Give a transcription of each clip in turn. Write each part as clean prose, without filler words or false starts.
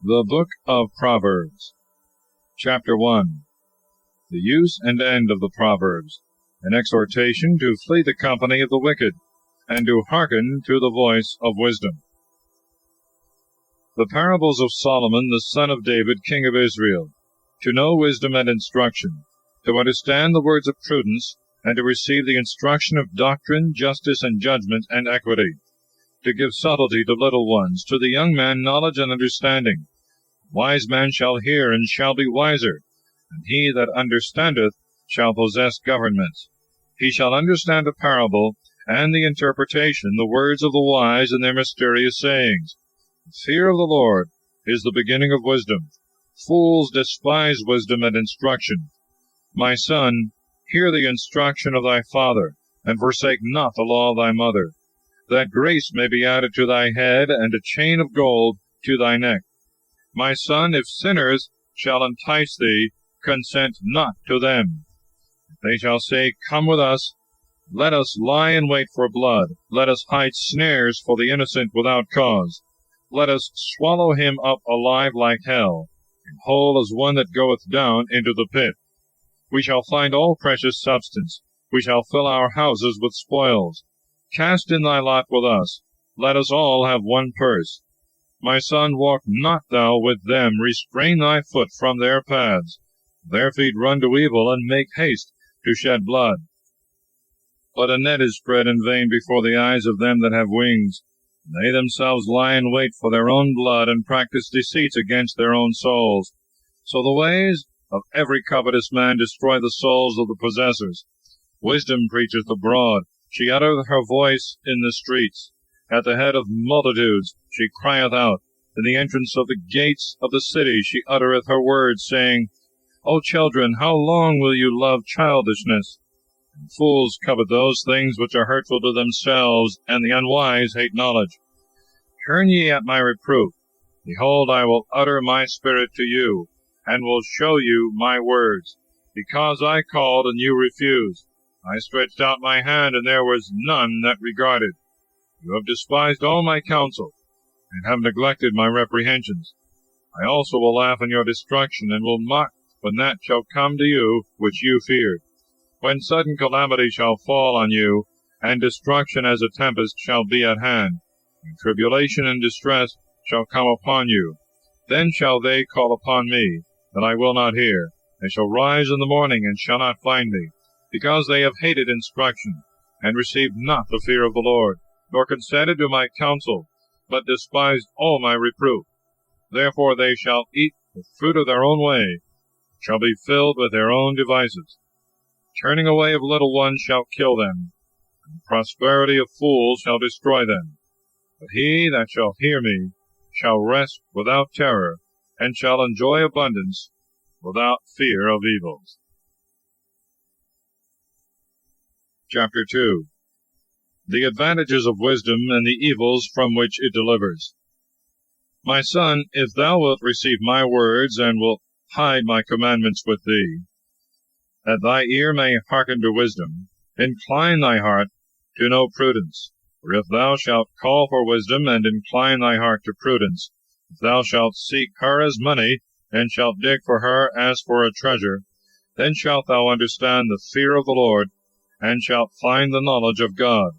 The Book of Proverbs. Chapter 1. The use and end of the Proverbs, an exhortation to flee the company of the wicked, and to hearken to the voice of wisdom. The parables of Solomon, the son of David, king of Israel, to know wisdom and instruction, to understand the words of prudence, and to receive the instruction of doctrine, justice, and judgment, and equity, to give subtlety to little ones, to the young man knowledge and understanding. Wise man shall hear, and shall be wiser, and he that understandeth shall possess government. He shall understand a parable, and the interpretation, the words of the wise, and their mysterious sayings. The fear of the Lord is the beginning of wisdom. Fools despise wisdom and instruction. My son, hear the instruction of thy father, and forsake not the law of thy mother, that grace may be added to thy head, and a chain of gold to thy neck. My son, if sinners shall entice thee, consent not to them. If they shall say, Come with us, let us lie in wait for blood, let us hide snares for the innocent without cause. Let us swallow him up alive like hell, and whole as one that goeth down into the pit. We shall find all precious substance, we shall fill our houses with spoils. Cast in thy lot with us, let us all have one purse. My son, walk not thou with them, restrain thy foot from their paths. Their feet run to evil, and make haste to shed blood. But a net is spread in vain before the eyes of them that have wings. They themselves lie in wait for their own blood, and practice deceits against their own souls. So the ways of every covetous man destroy the souls of the possessors. Wisdom preacheth abroad, she uttereth her voice in the streets. At the head of multitudes she crieth out. In the entrance of the gates of the city she uttereth her words, saying, O children, how long will you love childishness? And fools covet those things which are hurtful to themselves, and the unwise hate knowledge. Turn ye at my reproof. Behold, I will utter my spirit to you, and will show you my words. Because I called, and you refused. I stretched out my hand, and there was none that regarded. You have despised all my counsel, and have neglected my reprehensions. I also will laugh in your destruction, and will mock when that shall come to you which you feared. When sudden calamity shall fall on you, and destruction as a tempest shall be at hand, and tribulation and distress shall come upon you, then shall they call upon me, and I will not hear. They shall rise in the morning, and shall not find me, because they have hated instruction, and received not the fear of the Lord, nor consented to my counsel, but despised all my reproof. Therefore they shall eat the fruit of their own way, shall be filled with their own devices. Turning away of little ones shall kill them, and the prosperity of fools shall destroy them. But he that shall hear me shall rest without terror, and shall enjoy abundance without fear of evils. Chapter 2. The advantages of wisdom, and the evils from which it delivers. My son, if thou wilt receive my words, and wilt hide my commandments with thee, that thy ear may hearken to wisdom, incline thy heart to know prudence. For if thou shalt call for wisdom, and incline thy heart to prudence, if thou shalt seek her as money, and shalt dig for her as for a treasure, then shalt thou understand the fear of the Lord, and shalt find the knowledge of God.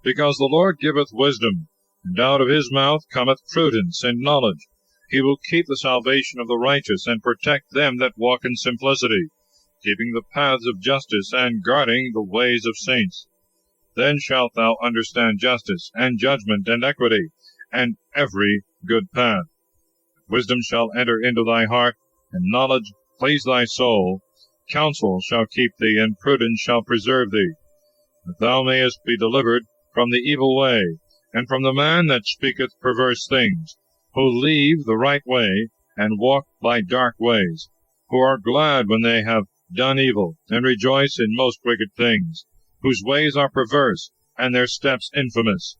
Because the Lord giveth wisdom, and out of his mouth cometh prudence and knowledge. He will keep the salvation of the righteous, and protect them that walk in simplicity, keeping the paths of justice, and guarding the ways of saints. Then shalt thou understand justice, and judgment, and equity, and every good path. Wisdom shall enter into thy heart, and knowledge please thy soul. Counsel shall keep thee, and prudence shall preserve thee, that thou mayest be delivered from the evil way, and from the man that speaketh perverse things, who leave the right way, and walk by dark ways, who are glad when they have done evil, and rejoice in most wicked things, whose ways are perverse, and their steps infamous,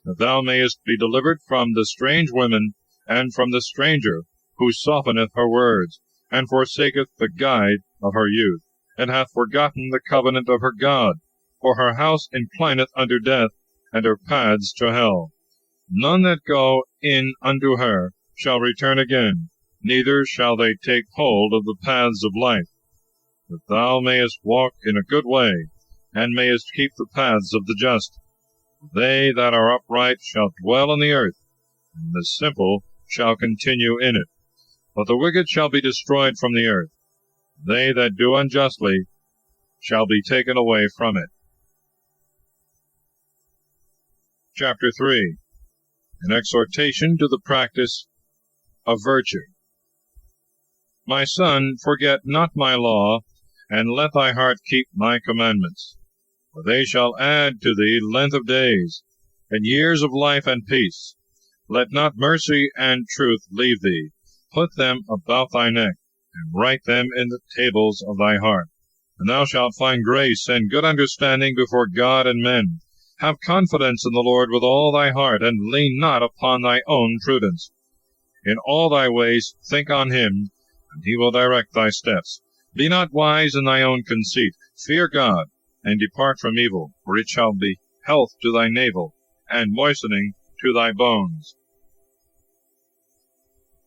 that thou mayest be delivered from the strange women, and from the stranger, who softeneth her words, and forsaketh the guide of her youth, and hath forgotten the covenant of her God. For her house inclineth unto death, and her paths to hell. None that go in unto her shall return again, neither shall they take hold of the paths of life, that thou mayest walk in a good way, and mayest keep the paths of the just. They that are upright shall dwell in the earth, and the simple shall continue in it. But the wicked shall be destroyed from the earth. They that do unjustly shall be taken away from it. Chapter 3. An exhortation to the practice of virtue. My son, forget not my law, and let thy heart keep my commandments. For they shall add to thee length of days, and years of life and peace. Let not mercy and truth leave thee. Put them about thy neck, and write them in the tables of thy heart. And thou shalt find grace and good understanding before God and men. Have confidence in the Lord with all thy heart, and lean not upon thy own prudence. In all thy ways think on him, and he will direct thy steps. Be not wise in thy own conceit. Fear God, and depart from evil, for it shall be health to thy navel, and moistening to thy bones.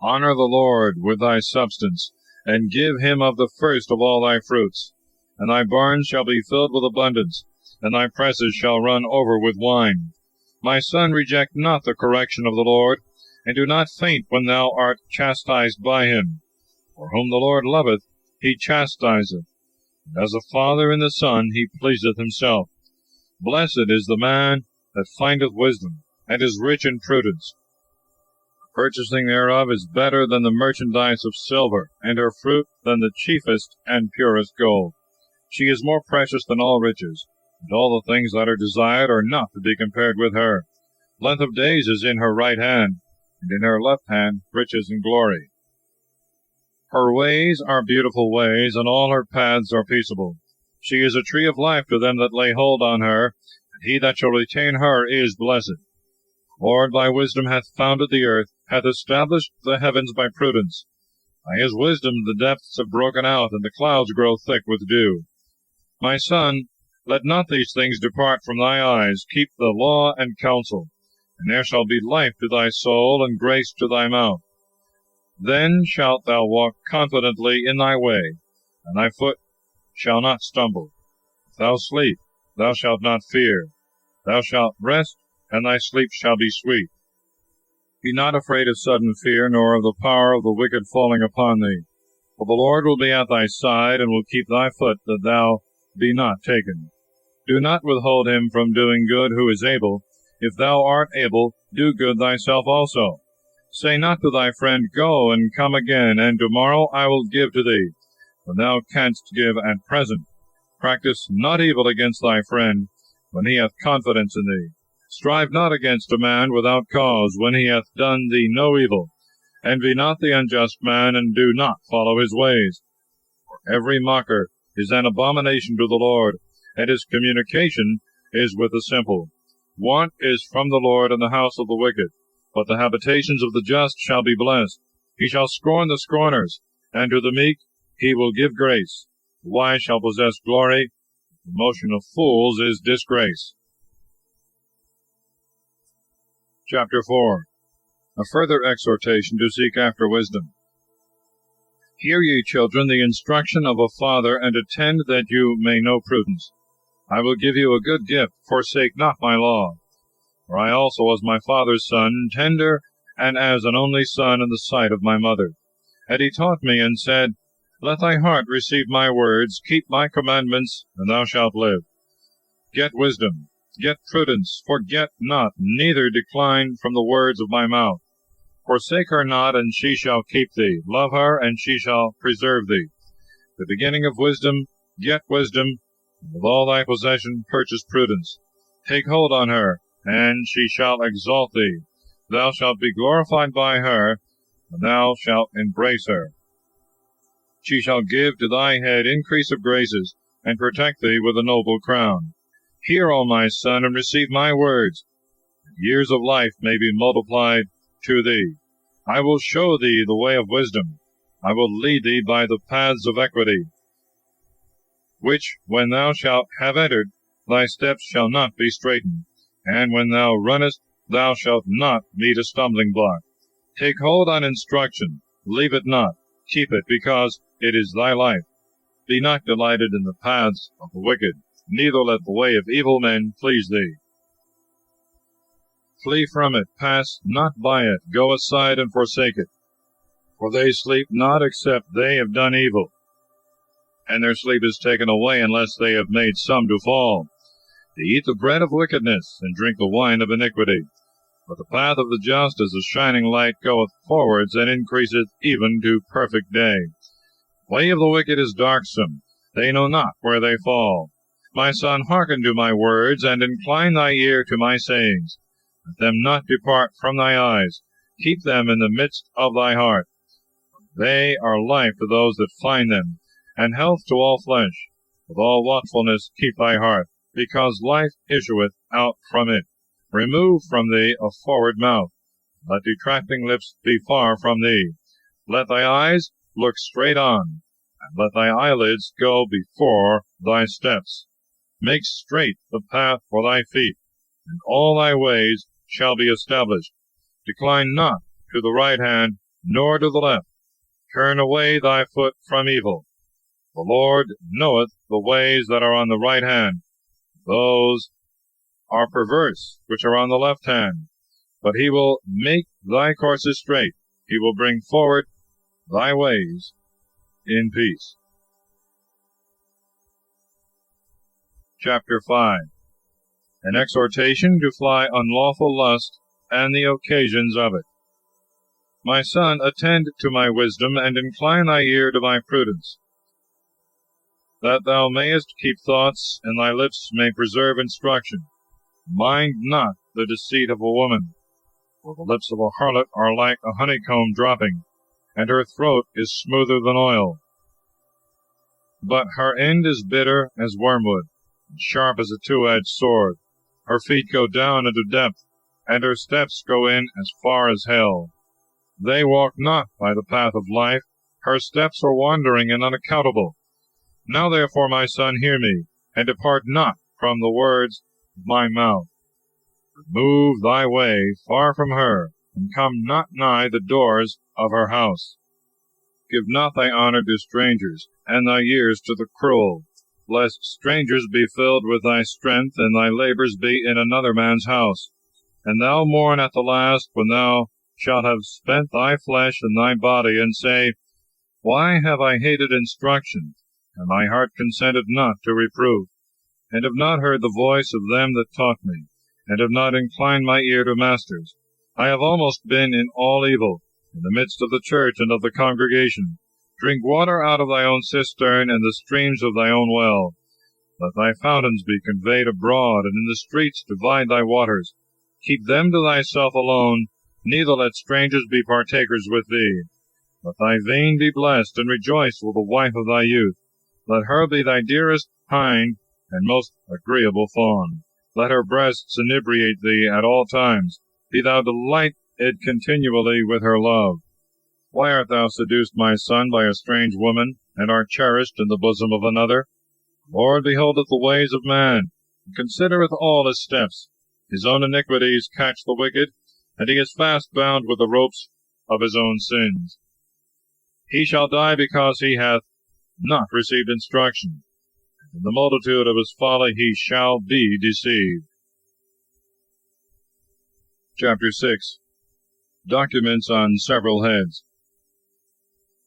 Honor the Lord with thy substance, and give him of the first of all thy fruits. And thy barns shall be filled with abundance, and thy presses shall run over with wine. My son, reject not the correction of the Lord, and do not faint when thou art chastised by him. For whom the Lord loveth, he chastiseth, and as a father in the son he pleaseth himself. Blessed is the man that findeth wisdom, and is rich in prudence. The purchasing thereof is better than the merchandise of silver, and her fruit than the chiefest and purest gold. She is more precious than all riches, and all the things that are desired are not to be compared with her. Length of days is in her right hand, and in her left hand riches and glory. Her ways are beautiful ways, and all her paths are peaceable. She is a tree of life to them that lay hold on her, and he that shall retain her is blessed. The Lord by wisdom hath founded the earth, hath established the heavens by prudence. By his wisdom the depths have broken out, and the clouds grow thick with dew. My son, let not these things depart from thy eyes. Keep the law and counsel, and there shall be life to thy soul, and grace to thy mouth. Then shalt thou walk confidently in thy way, and thy foot shall not stumble. If thou sleep, thou shalt not fear. Thou shalt rest, and thy sleep shall be sweet. Be not afraid of sudden fear, nor of the power of the wicked falling upon thee. For the Lord will be at thy side, and will keep thy foot, that thou be not taken. Do not withhold him from doing good who is able. If thou art able, do good thyself also. Say not to thy friend, Go, and come again, and tomorrow I will give to thee, when thou canst give at present. Practice not evil against thy friend, when he hath confidence in thee. Strive not against a man without cause, when he hath done thee no evil. Envy not the unjust man, and do not follow his ways. For every mocker is an abomination to the Lord, and his communication is with the simple. Want is from the Lord in the house of the wicked, but the habitations of the just shall be blessed. He shall scorn the scorners, and to the meek he will give grace. The wise shall possess glory. The motion of fools is disgrace. Chapter 4. A further exhortation to seek after wisdom. Hear ye, children, the instruction of a father, and attend that you may know prudence. I will give you a good gift. Forsake not my law. For I also was my father's son, tender, and as an only son in the sight of my mother. And he taught me, and said, Let thy heart receive my words, keep my commandments, and thou shalt live. Get wisdom, get prudence, forget not, neither decline from the words of my mouth. Forsake her not, and she shall keep thee. Love her, and she shall preserve thee. The beginning of wisdom, get wisdom, and with all thy possession purchase prudence. Take hold on her, and she shall exalt thee. Thou shalt be glorified by her, and thou shalt embrace her. She shall give to thy head increase of graces, and protect thee with a noble crown. Hear, O my son, and receive my words, that years of life may be multiplied to thee. I will show thee the way of wisdom. I will lead thee by the paths of equity, which, when thou shalt have entered, thy steps shall not be straitened, and when thou runnest, thou shalt not meet a stumbling block. Take hold on instruction, leave it not, keep it, because it is thy life. Be not delighted in the paths of the wicked, neither let the way of evil men please thee. Flee from it, pass not by it, go aside and forsake it. For they sleep not except they have done evil, and their sleep is taken away unless they have made some to fall. They eat the bread of wickedness, and drink the wine of iniquity. But the path of the just as a shining light goeth forwards, and increaseth even to perfect day. The way of the wicked is darksome, they know not where they fall. My son, hearken to my words, and incline thy ear to my sayings. Let them not depart from thy eyes, keep them in the midst of thy heart. They are life to those that find them, and health to all flesh. With all watchfulness keep thy heart, because life issueth out from it. Remove from thee a forward mouth. Let detracting lips be far from thee. Let thy eyes look straight on, and let thy eyelids go before thy steps. Make straight the path for thy feet, and all thy ways shall be established. Decline not to the right hand, nor to the left. Turn away thy foot from evil. The Lord knoweth the ways that are on the right hand. Those are perverse which are on the left hand. But he will make thy courses straight. He will bring forward thy ways in peace. Chapter 5. An exhortation to fly unlawful lust, and the occasions of it. My son, attend to my wisdom, and incline thy ear to my prudence, that thou mayest keep thoughts, and thy lips may preserve instruction. Mind not the deceit of a woman, for the lips of a harlot are like a honeycomb dropping, and her throat is smoother than oil. But her end is bitter as wormwood, and sharp as a two-edged sword. Her feet go down into depth, and her steps go in as far as hell. They walk not by the path of life, her steps are wandering and unaccountable. Now therefore, my son, hear me, and depart not from the words of my mouth. Remove thy way far from her, and come not nigh the doors of her house. Give not thy honor to strangers, and thy years to the cruel, lest strangers be filled with thy strength, and thy labors be in another man's house. And thou mourn at the last, when thou shalt have spent thy flesh and thy body, and say, Why have I hated instruction, and my heart consented not to reproof, and have not heard the voice of them that taught me, and have not inclined my ear to masters? I have almost been in all evil, in the midst of the church and of the congregation. Drink water out of thy own cistern, and the streams of thy own well. Let thy fountains be conveyed abroad, and in the streets divide thy waters. Keep them to thyself alone, neither let strangers be partakers with thee. Let thy vein be blessed, and rejoice with the wife of thy youth. Let her be thy dearest hind, and most agreeable fawn. Let her breasts inebriate thee at all times. Be thou delighted continually with her love. Why art thou seduced, my son, by a strange woman, and art cherished in the bosom of another? The Lord beholdeth the ways of man, and considereth all his steps. His own iniquities catch the wicked, and he is fast bound with the ropes of his own sins. He shall die because he hath not received instruction, and in the multitude of his folly he shall be deceived. Chapter 6. Documents on several heads.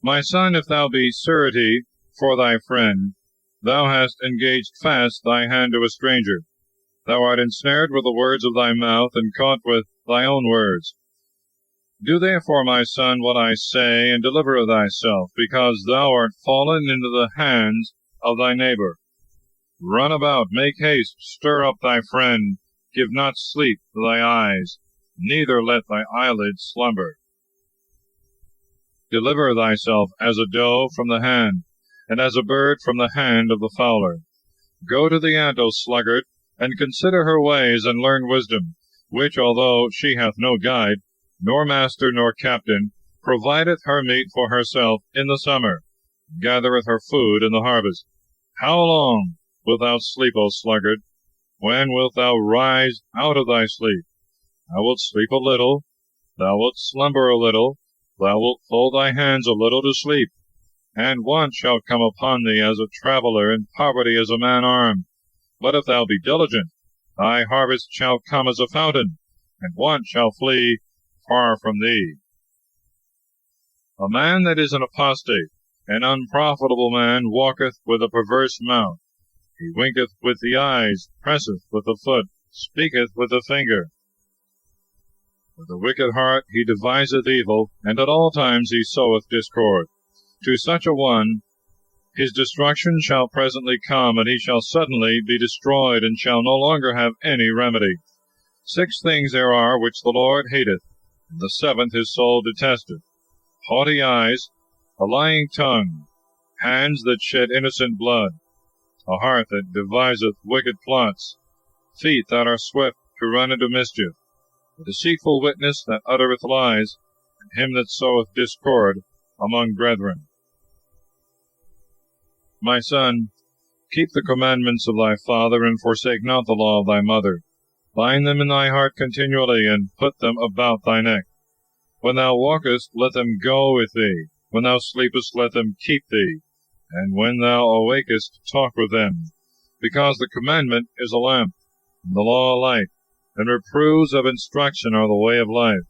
My son, if thou be surety for thy friend, thou hast engaged fast thy hand to a stranger. Thou art ensnared with the words of thy mouth, and caught with thy own words. Do therefore, my son, what I say, and deliver thyself, because thou art fallen into the hands of thy neighbor. Run about, make haste, stir up thy friend, give not sleep to thy eyes, neither let thy eyelids slumber. Deliver thyself as a doe from the hand, and as a bird from the hand of the fowler. Go to the ant, O sluggard, and consider her ways, and learn wisdom, which, although she hath no guide, nor master, nor captain, provideth her meat for herself in the summer, and gathereth her food in the harvest. How long wilt thou sleep, O sluggard? When wilt thou rise out of thy sleep? Thou wilt sleep a little, Thou wilt slumber a little, thou wilt fold thy hands a little to sleep, and want shall come upon thee as a traveller, and poverty as a man armed. But if thou be diligent, thy harvest shall come as a fountain, and want shall flee far from thee. A man that is an apostate, an unprofitable man, walketh with a perverse mouth. He winketh with the eyes, presseth with the foot, speaketh with the finger. With a wicked heart he deviseth evil, and at all times he soweth discord. To such a one his destruction shall presently come, and he shall suddenly be destroyed, and shall no longer have any remedy. 6 things there are which the Lord hateth, and the 7th his soul detesteth: haughty eyes, a lying tongue, hands that shed innocent blood, a heart that deviseth wicked plots, feet that are swift to run into mischief, a deceitful witness that uttereth lies, and him that soweth discord among brethren. My son, keep the commandments of thy father, and forsake not the law of thy mother. Bind them in thy heart continually, and put them about thy neck. When thou walkest, let them go with thee. When thou sleepest, let them keep thee. And when thou awakest, talk with them. Because the commandment is a lamp, and the law a light, and reproofs of instruction are the way of life,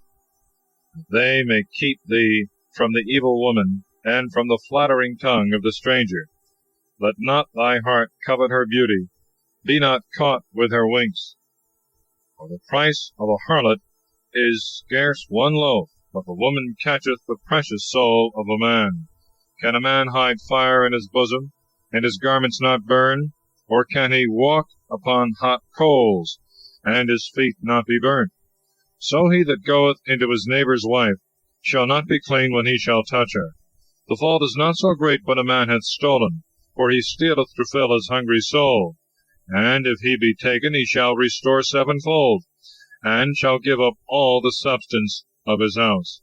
that they may keep thee from the evil woman, and from the flattering tongue of the stranger. Let not thy heart covet her beauty. Be not caught with her winks. For the price of a harlot is scarce 1 loaf, but the woman catcheth the precious soul of a man. Can a man hide fire in his bosom, and his garments not burn? Or can he walk upon hot coals, and his feet not be burnt? So he that goeth into his neighbour's wife shall not be clean when he shall touch her. The fault is not so great when a man hath stolen, for he stealeth to fill his hungry soul. And if he be taken, he shall restore 7-fold, and shall give up all the substance of his house.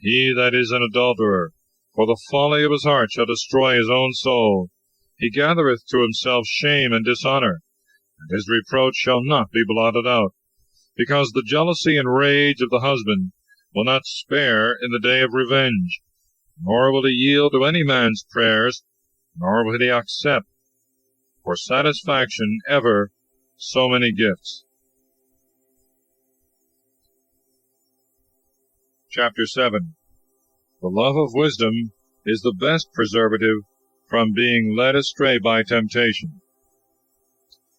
He that is an adulterer, for the folly of his heart, shall destroy his own soul. He gathereth to himself shame and dishonour, and his reproach shall not be blotted out. Because the jealousy and rage of the husband will not spare in the day of revenge, nor will he yield to any man's prayers, nor will he accept for satisfaction ever so many gifts. Chapter 7. The love of wisdom is the best preservative from being led astray by temptation.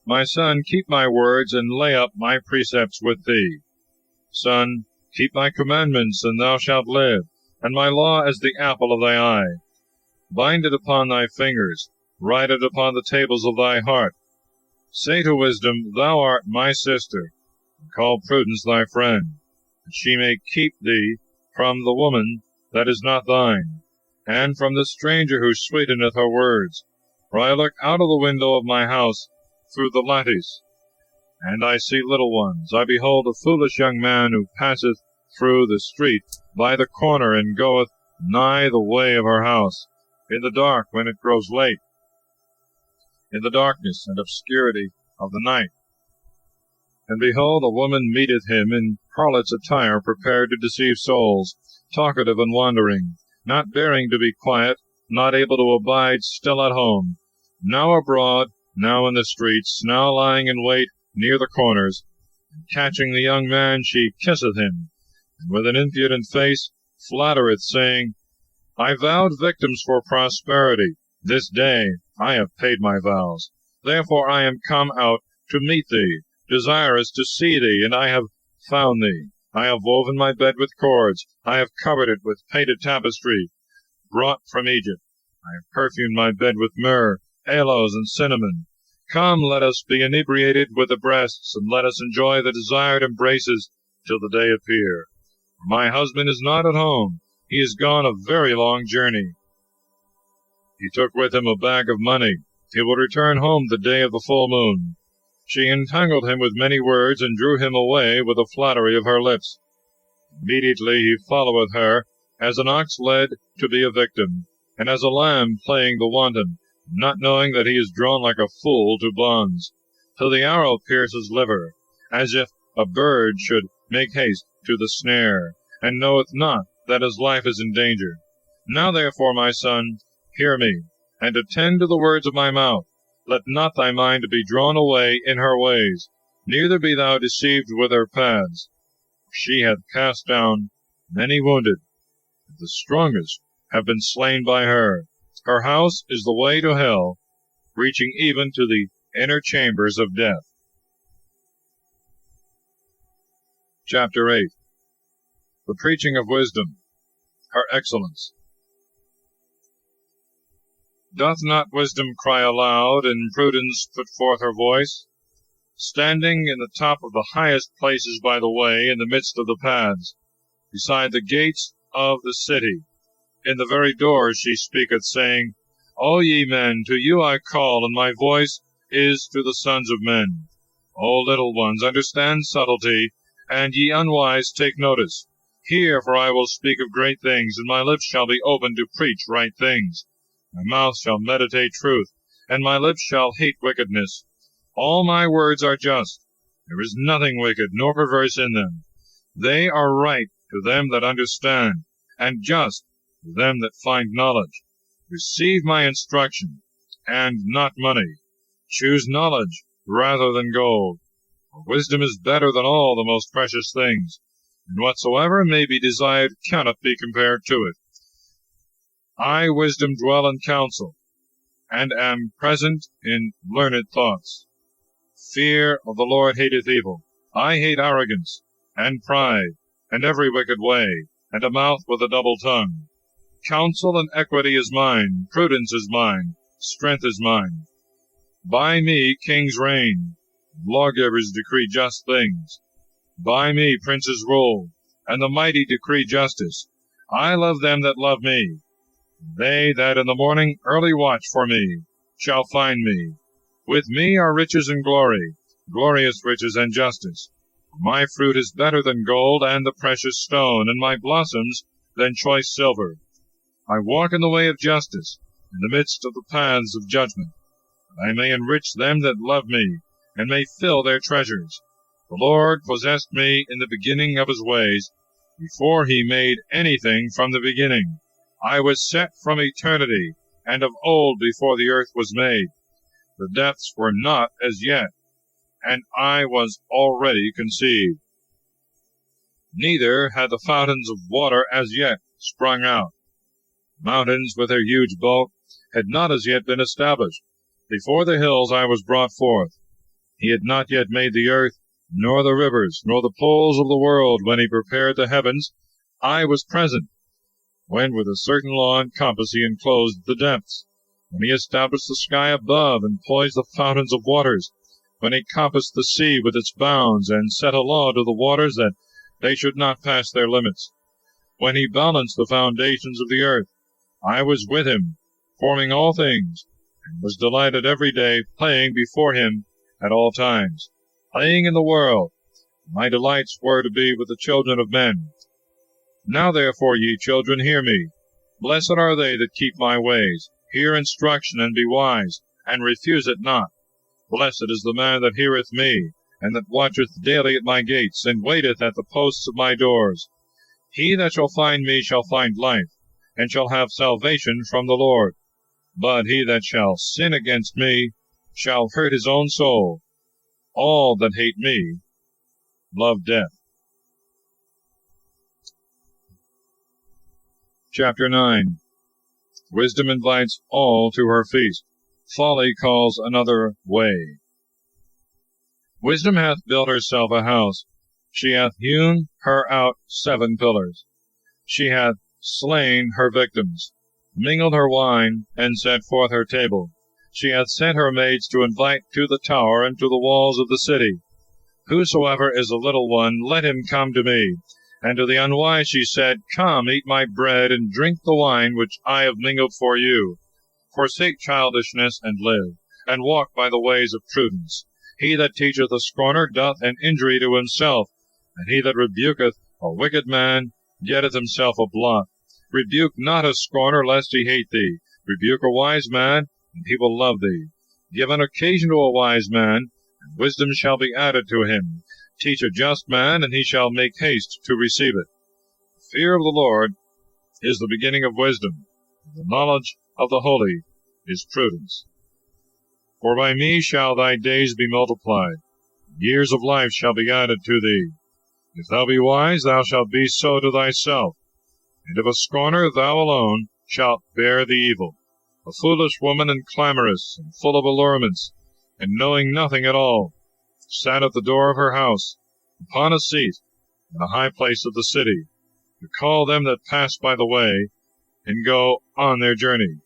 My son, keep my words, and lay up my precepts with thee. Son, keep my commandments, and thou shalt live, and my law as the apple of thy eye. Bind it upon thy fingers, write it upon the tables of thy heart. Say to wisdom, Thou art my sister, and call prudence thy friend, that she may keep thee from the woman that is not thine, and from the stranger who sweeteneth her words. For I look out of the window of my house through the lattice, and I see little ones. I behold a foolish young man who passeth through the street by the corner, and goeth nigh the way of her house, in the dark when it grows late, in the darkness and obscurity of the night. And behold, a woman meeteth him in harlot's attire, prepared to deceive souls, talkative and wandering, not bearing to be quiet, not able to abide still at home, now abroad, now in the streets, now lying in wait near the corners, and catching the young man, she kisseth him, and with an impudent face flattereth, saying, I vowed victims for prosperity. This day I have paid my vows. Therefore I am come out to meet thee, desirous to see thee, and I have found thee. I have woven my bed with cords. I have covered it with painted tapestry, brought from Egypt. I have perfumed my bed with myrrh, aloes, and cinnamon. Come, let us be inebriated with the breasts, and let us enjoy the desired embraces till the day appear. For my husband is not at home. He is gone a very long journey. He took with him a bag of money. He will return home the day of the full moon. She entangled him with many words, and drew him away with the flattery of her lips. Immediately he followeth her, as an ox led to be a victim, and as a lamb playing the wanton, not knowing that he is drawn like a fool to bonds, till the arrow pierce his liver, as if a bird should make haste to the snare, and knoweth not that his life is in danger. Now therefore, my son, hear me, and attend to the words of my mouth. Let not thy mind be drawn away in her ways, neither be thou deceived with her paths. She hath cast down many wounded, and the strongest have been slain by her. Her house is the way to hell, reaching even to the inner chambers of death. Chapter 8. The preaching of wisdom, her excellence. Doth not wisdom cry aloud, and prudence put forth her voice? Standing in the top of the highest places by the way, in the midst of the paths, beside the gates of the city, in the very doors she speaketh, saying, O ye men, to you I call, and my voice is to the sons of men. O little ones, understand subtlety, and ye unwise, take notice. Hear, for I will speak of great things, and my lips shall be open to preach right things. My mouth shall meditate truth, and my lips shall hate wickedness. All my words are just. There is nothing wicked, nor perverse in them. They are right to them that understand, and just to them that find knowledge. Receive my instruction, and not money. Choose knowledge rather than gold. For wisdom is better than all the most precious things, and whatsoever may be desired cannot be compared to it. I, wisdom, dwell in counsel, and am present in learned thoughts. Fear of the Lord hateth evil. I hate arrogance, and pride, and every wicked way, and a mouth with a double tongue. Counsel and equity is mine, prudence is mine, strength is mine. By me kings reign, lawgivers decree just things. By me princes rule, and the mighty decree justice. I love them that love me. They that in the morning early watch for me shall find me. With me are riches and glory, glorious riches and justice. My fruit is better than gold and the precious stone, and my blossoms than choice silver. I walk in the way of justice, in the midst of the paths of judgment, that I may enrich them that love me, and may fill their treasures. The Lord possessed me in the beginning of his ways, before he made anything from the beginning. I was set from eternity, and of old before the earth was made. The depths were not as yet, and I was already conceived. Neither had the fountains of water as yet sprung out. Mountains with their huge bulk had not as yet been established. Before the hills I was brought forth. He had not yet made the earth, nor the rivers, nor the poles of the world. When he prepared the heavens, I was present. When with a certain law and compass he enclosed the depths. When he established the sky above, and poised the fountains of waters. When he compassed the sea with its bounds, and set a law to the waters that they should not pass their limits. When he balanced the foundations of the earth, I was with him, forming all things, and was delighted every day, playing before him at all times, playing in the world. My delights were to be with the children of men. Now therefore, ye children, hear me. Blessed are they that keep my ways. Hear instruction, and be wise, and refuse it not. Blessed is the man that heareth me, and that watcheth daily at my gates, and waiteth at the posts of my doors. He that shall find me shall find life, and shall have salvation from the Lord. But he that shall sin against me shall hurt his own soul. All that hate me love death. Chapter 9. Wisdom invites all to her feast. Folly calls another way. Wisdom hath built herself a house. She hath hewn her out 7 pillars. She hath slain her victims, mingled her wine, and set forth her table. She hath sent her maids to invite to the tower and to the walls of the city. Whosoever is a little one, let him come to me. And to the unwise she said, Come, eat my bread, and drink the wine which I have mingled for you. Forsake childishness, and live, and walk by the ways of prudence. He that teacheth a scorner doth an injury to himself, and he that rebuketh a wicked man getteth himself a blot. Rebuke not a scorner, lest he hate thee. Rebuke a wise man, and he will love thee. Give an occasion to a wise man, and wisdom shall be added to him. Teach a just man, and he shall make haste to receive it. Fear of the Lord is the beginning of wisdom, and the knowledge of the holy is prudence. For by me shall thy days be multiplied, years of life shall be added to thee. If thou be wise, thou shalt be so to thyself, and if a scorner, thou alone shalt bear the evil. A foolish woman, and clamorous, and full of allurements, and knowing nothing at all, sat at the door of her house, upon a seat, in a high place of the city, to call them that pass by the way, and go on their journey.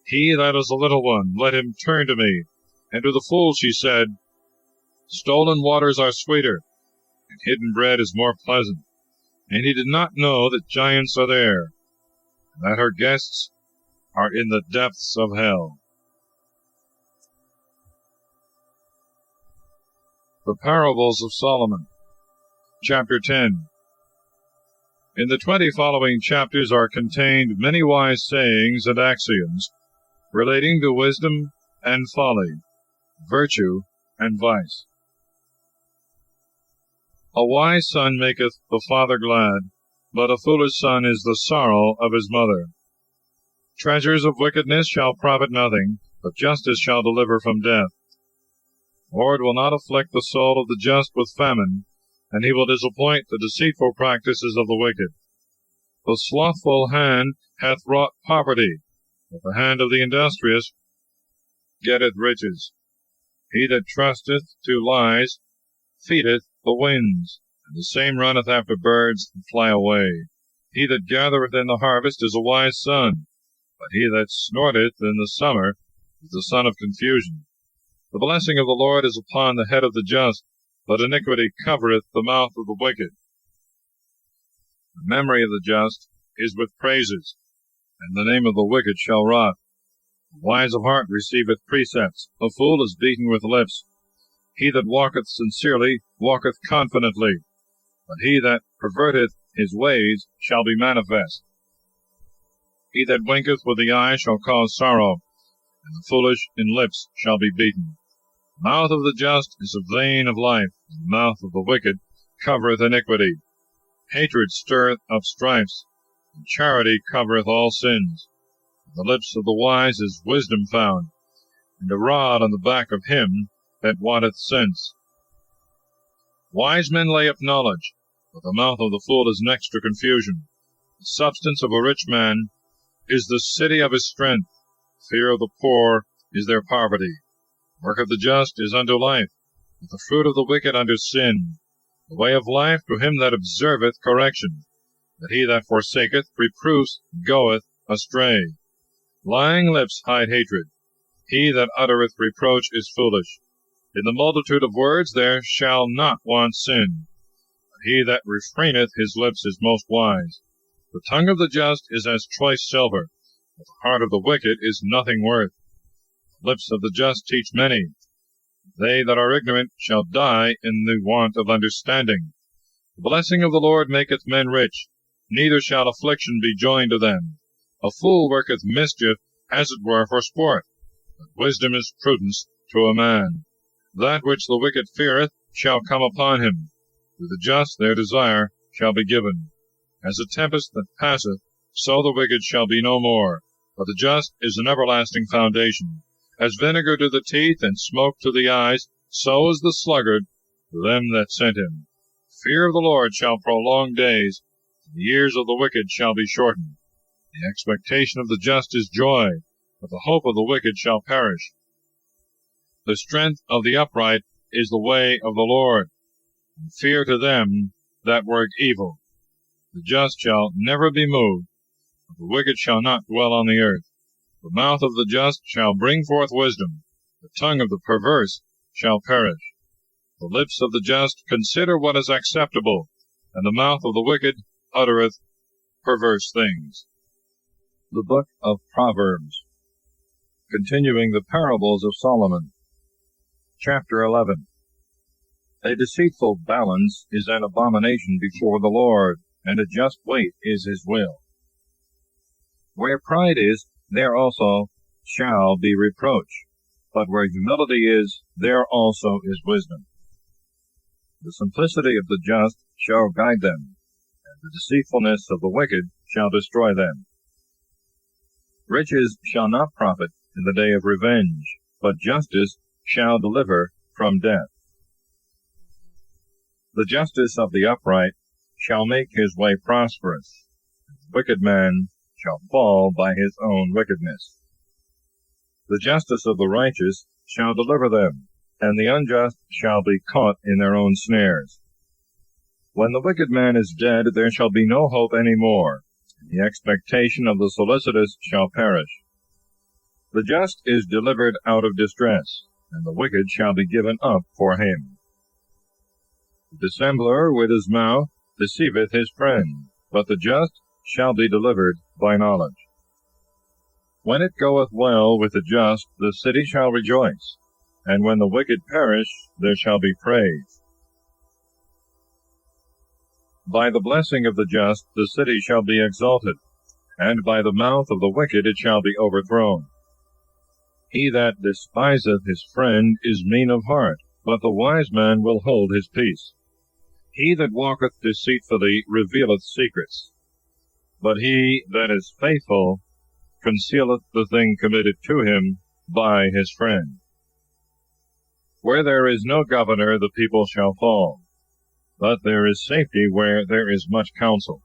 He that is a little one, let him turn to me. And to the fool she said, Stolen waters are sweeter, and hidden bread is more pleasant. And he did not know that giants are there, and that her guests are in the depths of hell. The Parables of Solomon, Chapter 10. In the 20 following chapters are contained many wise sayings and axioms relating to wisdom and folly, virtue and vice. A wise son maketh the father glad, but a foolish son is the sorrow of his mother. Treasures of wickedness shall profit nothing, but justice shall deliver from death. The Lord will not afflict the soul of the just with famine, and he will disappoint the deceitful practices of the wicked. The slothful hand hath wrought poverty, but the hand of the industrious getteth riches. He that trusteth to lies feedeth the winds, and the same runneth after birds that fly away. He that gathereth in the harvest is a wise son, but he that snorteth in the summer is the son of confusion. The blessing of the Lord is upon the head of the just, but iniquity covereth the mouth of the wicked. The memory of the just is with praises, and the name of the wicked shall rot. The wise of heart receiveth precepts, a fool is beaten with lips. He that walketh sincerely walketh confidently, but he that perverteth his ways shall be manifest. He that winketh with the eye shall cause sorrow, and the foolish in lips shall be beaten. The mouth of the just is a vein of life, and the mouth of the wicked covereth iniquity. Hatred stirreth up strifes, and charity covereth all sins. In the lips of the wise is wisdom found, and a rod on the back of him that wanteth sense. Wise men lay up knowledge, but the mouth of the fool is next to confusion. The substance of a rich man is the city of his strength. Fear of the poor is their poverty. Work of the just is unto life, but the fruit of the wicked unto sin. The way of life to him that observeth correction, but he that forsaketh reproofs goeth astray. Lying lips hide hatred. He that uttereth reproach is foolish. In the multitude of words there shall not want sin, but he that refraineth his lips is most wise. The tongue of the just is as choice silver, but the heart of the wicked is nothing worth. The lips of the just teach many. They that are ignorant shall die in the want of understanding. The blessing of the Lord maketh men rich, neither shall affliction be joined to them. A fool worketh mischief, as it were for sport, but wisdom is prudence to a man. That which the wicked feareth shall come upon him. To the just their desire shall be given. As a tempest that passeth, so the wicked shall be no more, but the just is an everlasting foundation. As vinegar to the teeth, and smoke to the eyes, so is the sluggard to them that sent him. Fear of the Lord shall prolong days, and the years of the wicked shall be shortened. The expectation of the just is joy, but the hope of the wicked shall perish. The strength of the upright is the way of the Lord, and fear to them that work evil. The just shall never be moved, but the wicked shall not dwell on the earth. The mouth of the just shall bring forth wisdom, the tongue of the perverse shall perish. The lips of the just consider what is acceptable, and the mouth of the wicked uttereth perverse things. The Book of Proverbs, continuing the Parables of Solomon, Chapter 11. A deceitful balance is an abomination before the Lord, and a just weight is his will. Where pride is, there also shall be reproach, but where humility is, there also is wisdom. The simplicity of the just shall guide them, and the deceitfulness of the wicked shall destroy them. Riches shall not profit in the day of revenge, but justice shall deliver from death. The justice of the upright shall make his way prosperous, and the wicked man shall fall by his own wickedness. The justice of the righteous shall deliver them, and the unjust shall be caught in their own snares. When the wicked man is dead, there shall be no hope any more, and the expectation of the solicitous shall perish. The just is delivered out of distress, and the wicked shall be given up for him. The dissembler with his mouth deceiveth his friend, but the just shall be delivered by knowledge. When it goeth well with the just, the city shall rejoice, and when the wicked perish, there shall be praise. By the blessing of the just the city shall be exalted, and by the mouth of the wicked it shall be overthrown. He that despiseth his friend is mean of heart, but the wise man will hold his peace. He that walketh deceitfully revealeth secrets, but he that is faithful concealeth the thing committed to him by his friend. Where there is no governor, the people shall fall, but there is safety where there is much counsel.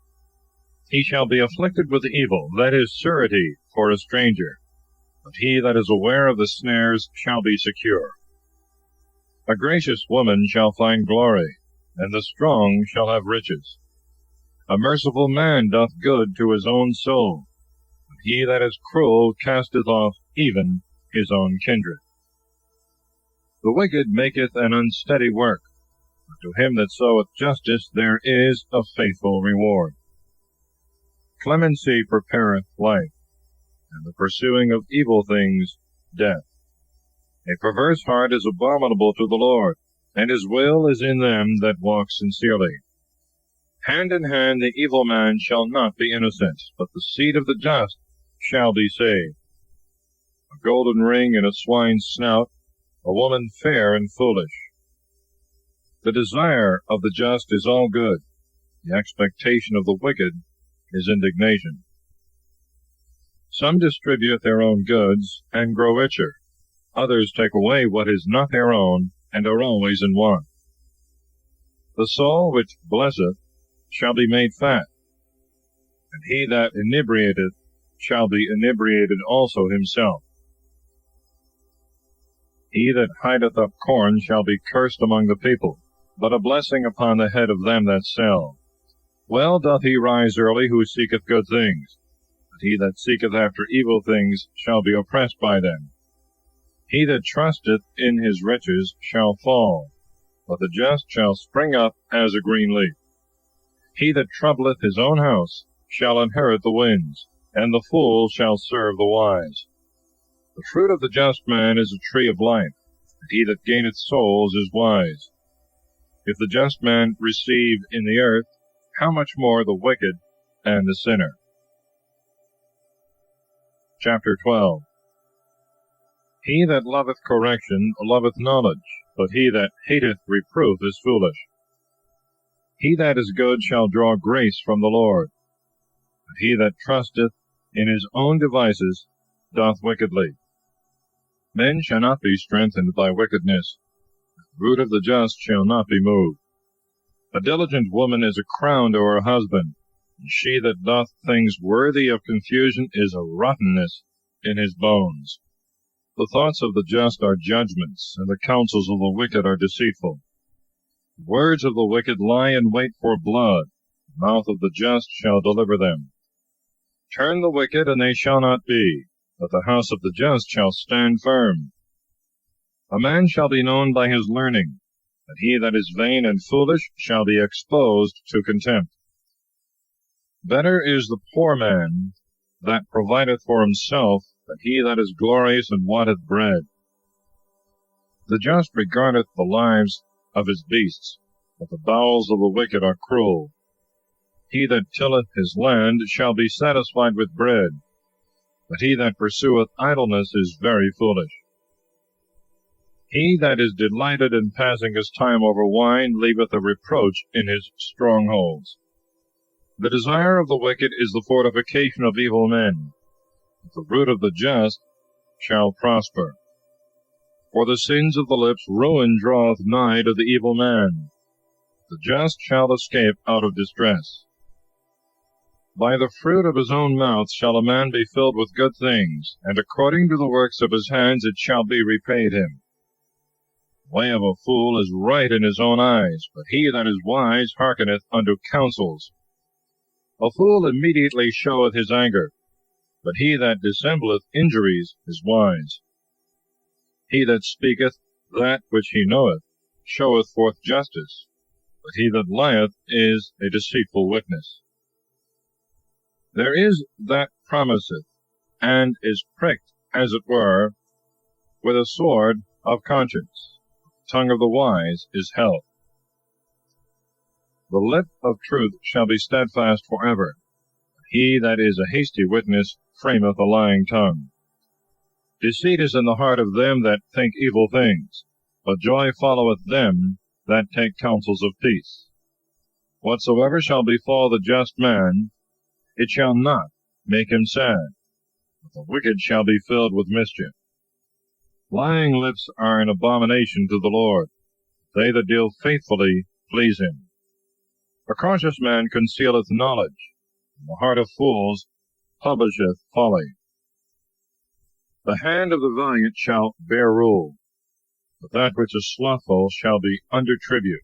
He shall be afflicted with evil, that is surety for a stranger, but he that is aware of the snares shall be secure. A gracious woman shall find glory, and the strong shall have riches. A merciful man doth good to his own soul, but he that is cruel casteth off even his own kindred. The wicked maketh an unsteady work, but to him that soweth justice there is a faithful reward. Clemency prepareth life, and the pursuing of evil things death. A perverse heart is abominable to the Lord, and his will is in them that walk sincerely. Hand in hand the evil man shall not be innocent, but the seed of the just shall be saved. A golden ring in a swine's snout, a woman fair and foolish. The desire of the just is all good, the expectation of the wicked is indignation. Some distribute their own goods and grow richer. Others take away what is not their own, and are always in want. The soul which blesseth shall be made fat, and he that inebriateth shall be inebriated also himself. He that hideth up corn shall be cursed among the people, but a blessing upon the head of them that sell. Well doth he rise early who seeketh good things, but he that seeketh after evil things shall be oppressed by them. He that trusteth in his riches shall fall, but the just shall spring up as a green leaf. He that troubleth his own house shall inherit the winds, and the fool shall serve the wise. The fruit of the just man is a tree of life, and he that gaineth souls is wise. If the just man receive in the earth, how much more the wicked and the sinner? Chapter 12. He that loveth correction loveth knowledge, but he that hateth reproof is foolish. He that is good shall draw grace from the Lord, but he that trusteth in his own devices doth wickedly. Men shall not be strengthened by wickedness, the root of the just shall not be moved. A diligent woman is a crown to her husband, and she that doth things worthy of confusion is a rottenness in his bones. The thoughts of the just are judgments, and the counsels of the wicked are deceitful. The words of the wicked lie in wait for blood, the mouth of the just shall deliver them. Turn the wicked, and they shall not be, but the house of the just shall stand firm. A man shall be known by his learning, but he that is vain and foolish shall be exposed to contempt. Better is the poor man that provideth for himself than he that is glorious and wanteth bread. The just regardeth the lives of his beasts, but the bowels of the wicked are cruel. He that tilleth his land shall be satisfied with bread, but he that pursueth idleness is very foolish. He that is delighted in passing his time over wine leaveth a reproach in his strongholds. The desire of the wicked is the fortification of evil men. The root of the just shall prosper. For the sins of the lips ruin draweth nigh to the evil man. The just shall escape out of distress. By the fruit of his own mouth shall a man be filled with good things, and according to the works of his hands it shall be repaid him. The way of a fool is right in his own eyes, but he that is wise hearkeneth unto counsels. A fool immediately showeth his anger, but he that dissembleth injuries is wise. He that speaketh that which he knoweth showeth forth justice, but he that lieth is a deceitful witness. There is that promiseth, and is pricked, as it were, with a sword of conscience. The tongue of the wise is health. The lip of truth shall be steadfast forever. He that is a hasty witness frameth a lying tongue. Deceit is in the heart of them that think evil things, but joy followeth them that take counsels of peace. Whatsoever shall befall the just man, it shall not make him sad, but the wicked shall be filled with mischief. Lying lips are an abomination to the Lord. They that deal faithfully please him. A cautious man concealeth knowledge, and the heart of fools publisheth folly. The hand of the valiant shall bear rule, but that which is slothful shall be under tribute.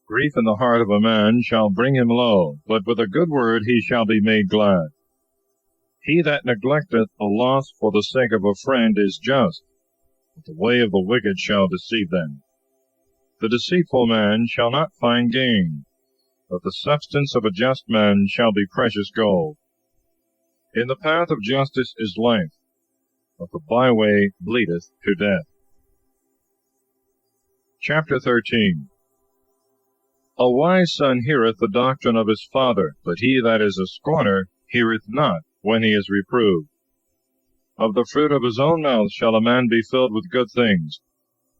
Grief in the heart of a man shall bring him low, but with a good word he shall be made glad. He that neglecteth a loss for the sake of a friend is just, but the way of the wicked shall deceive them. The deceitful man shall not find gain, but the substance of a just man shall be precious gold. In the path of justice is life, but the byway leadeth to death. Chapter 13. A wise son heareth the doctrine of his father, but he that is a scorner heareth not when he is reproved. Of the fruit of his own mouth shall a man be filled with good things,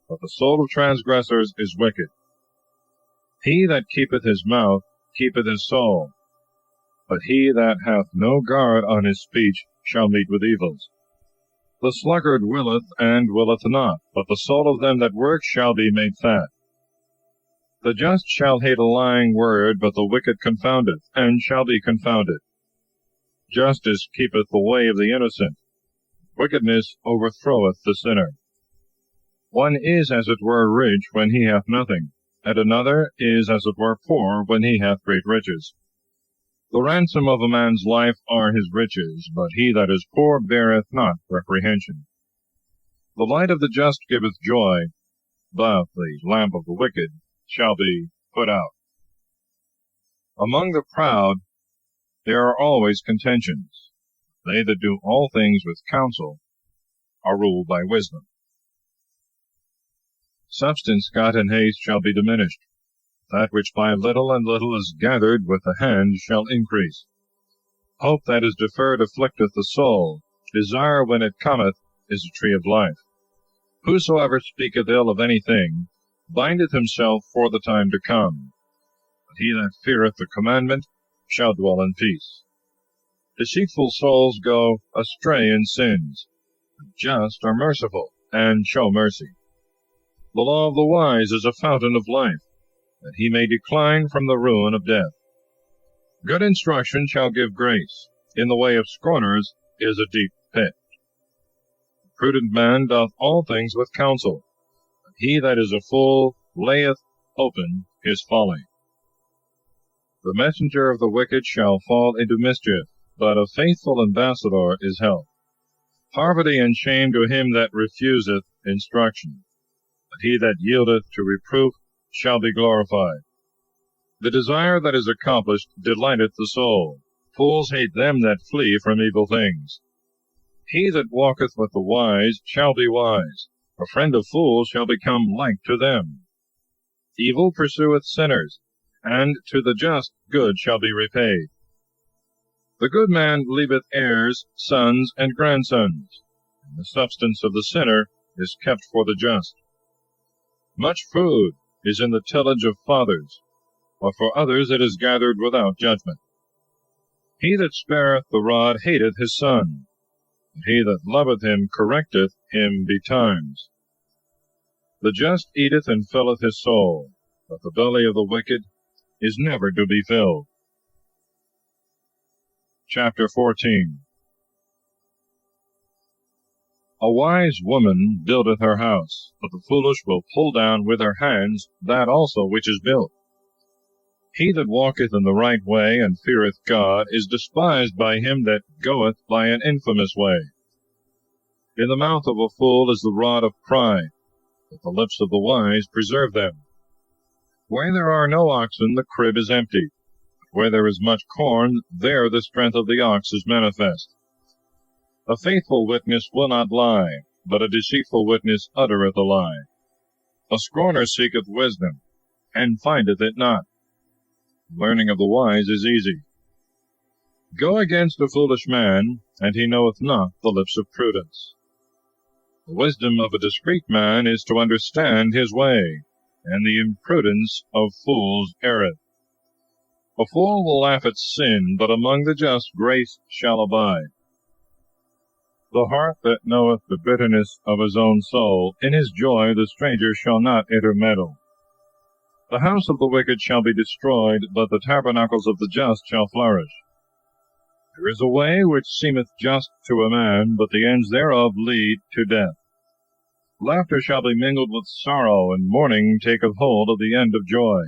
but the soul of transgressors is wicked. He that keepeth his mouth keepeth his soul, but he that hath no guard on his speech shall meet with evils. The sluggard willeth and willeth not, but the soul of them that work shall be made fat. The just shall hate a lying word, but the wicked confoundeth, and shall be confounded. Justice keepeth the way of the innocent, wickedness overthroweth the sinner. One is as it were rich when he hath nothing, and another is as it were poor when he hath great riches. The ransom of a man's life are his riches, but he that is poor beareth not reprehension. The light of the just giveth joy, but the lamp of the wicked shall be put out. Among the proud there are always contentions. They that do all things with counsel are ruled by wisdom. Substance got in haste shall be diminished. That which by little and little is gathered with the hand shall increase. Hope that is deferred afflicteth the soul. Desire when it cometh is a tree of life. Whosoever speaketh ill of anything bindeth himself for the time to come. But he that feareth the commandment shall dwell in peace. Deceitful souls go astray in sins. The just are merciful, and show mercy. The law of the wise is a fountain of life, that he may decline from the ruin of death. Good instruction shall give grace. In the way of scorners is a deep pit. The prudent man doth all things with counsel, but he that is a fool layeth open his folly. The messenger of the wicked shall fall into mischief, but a faithful ambassador is health. Poverty and shame to him that refuseth instruction, but he that yieldeth to reproof shall be glorified. The desire that is accomplished delighteth the soul. Fools hate them that flee from evil things. He that walketh with the wise shall be wise. A friend of fools shall become like to them. Evil pursueth sinners, and to the just good shall be repaid. The good man leaveth heirs, sons, and grandsons, and the substance of the sinner is kept for the just. Much food is in the tillage of fathers, but for others it is gathered without judgment. He that spareth the rod hateth his son, and he that loveth him correcteth him betimes. The just eateth and filleth his soul, but the belly of the wicked is never to be filled. Chapter 14. A wise woman buildeth her house, but the foolish will pull down with her hands that also which is built. He that walketh in the right way and feareth God is despised by him that goeth by an infamous way. In the mouth of a fool is the rod of pride, but the lips of the wise preserve them. Where there are no oxen, the crib is empty. Where there is much corn, there the strength of the ox is manifest. A faithful witness will not lie, but a deceitful witness uttereth a lie. A scorner seeketh wisdom, and findeth it not. Learning of the wise is easy. Go against a foolish man, and he knoweth not the lips of prudence. The wisdom of a discreet man is to understand his way, and the imprudence of fools erreth. A fool will laugh at sin, but among the just grace shall abide. The heart that knoweth the bitterness of his own soul, in his joy the stranger shall not intermeddle. The house of the wicked shall be destroyed, but the tabernacles of the just shall flourish. There is a way which seemeth just to a man, but the ends thereof lead to death. Laughter shall be mingled with sorrow, and mourning taketh hold of the end of joy.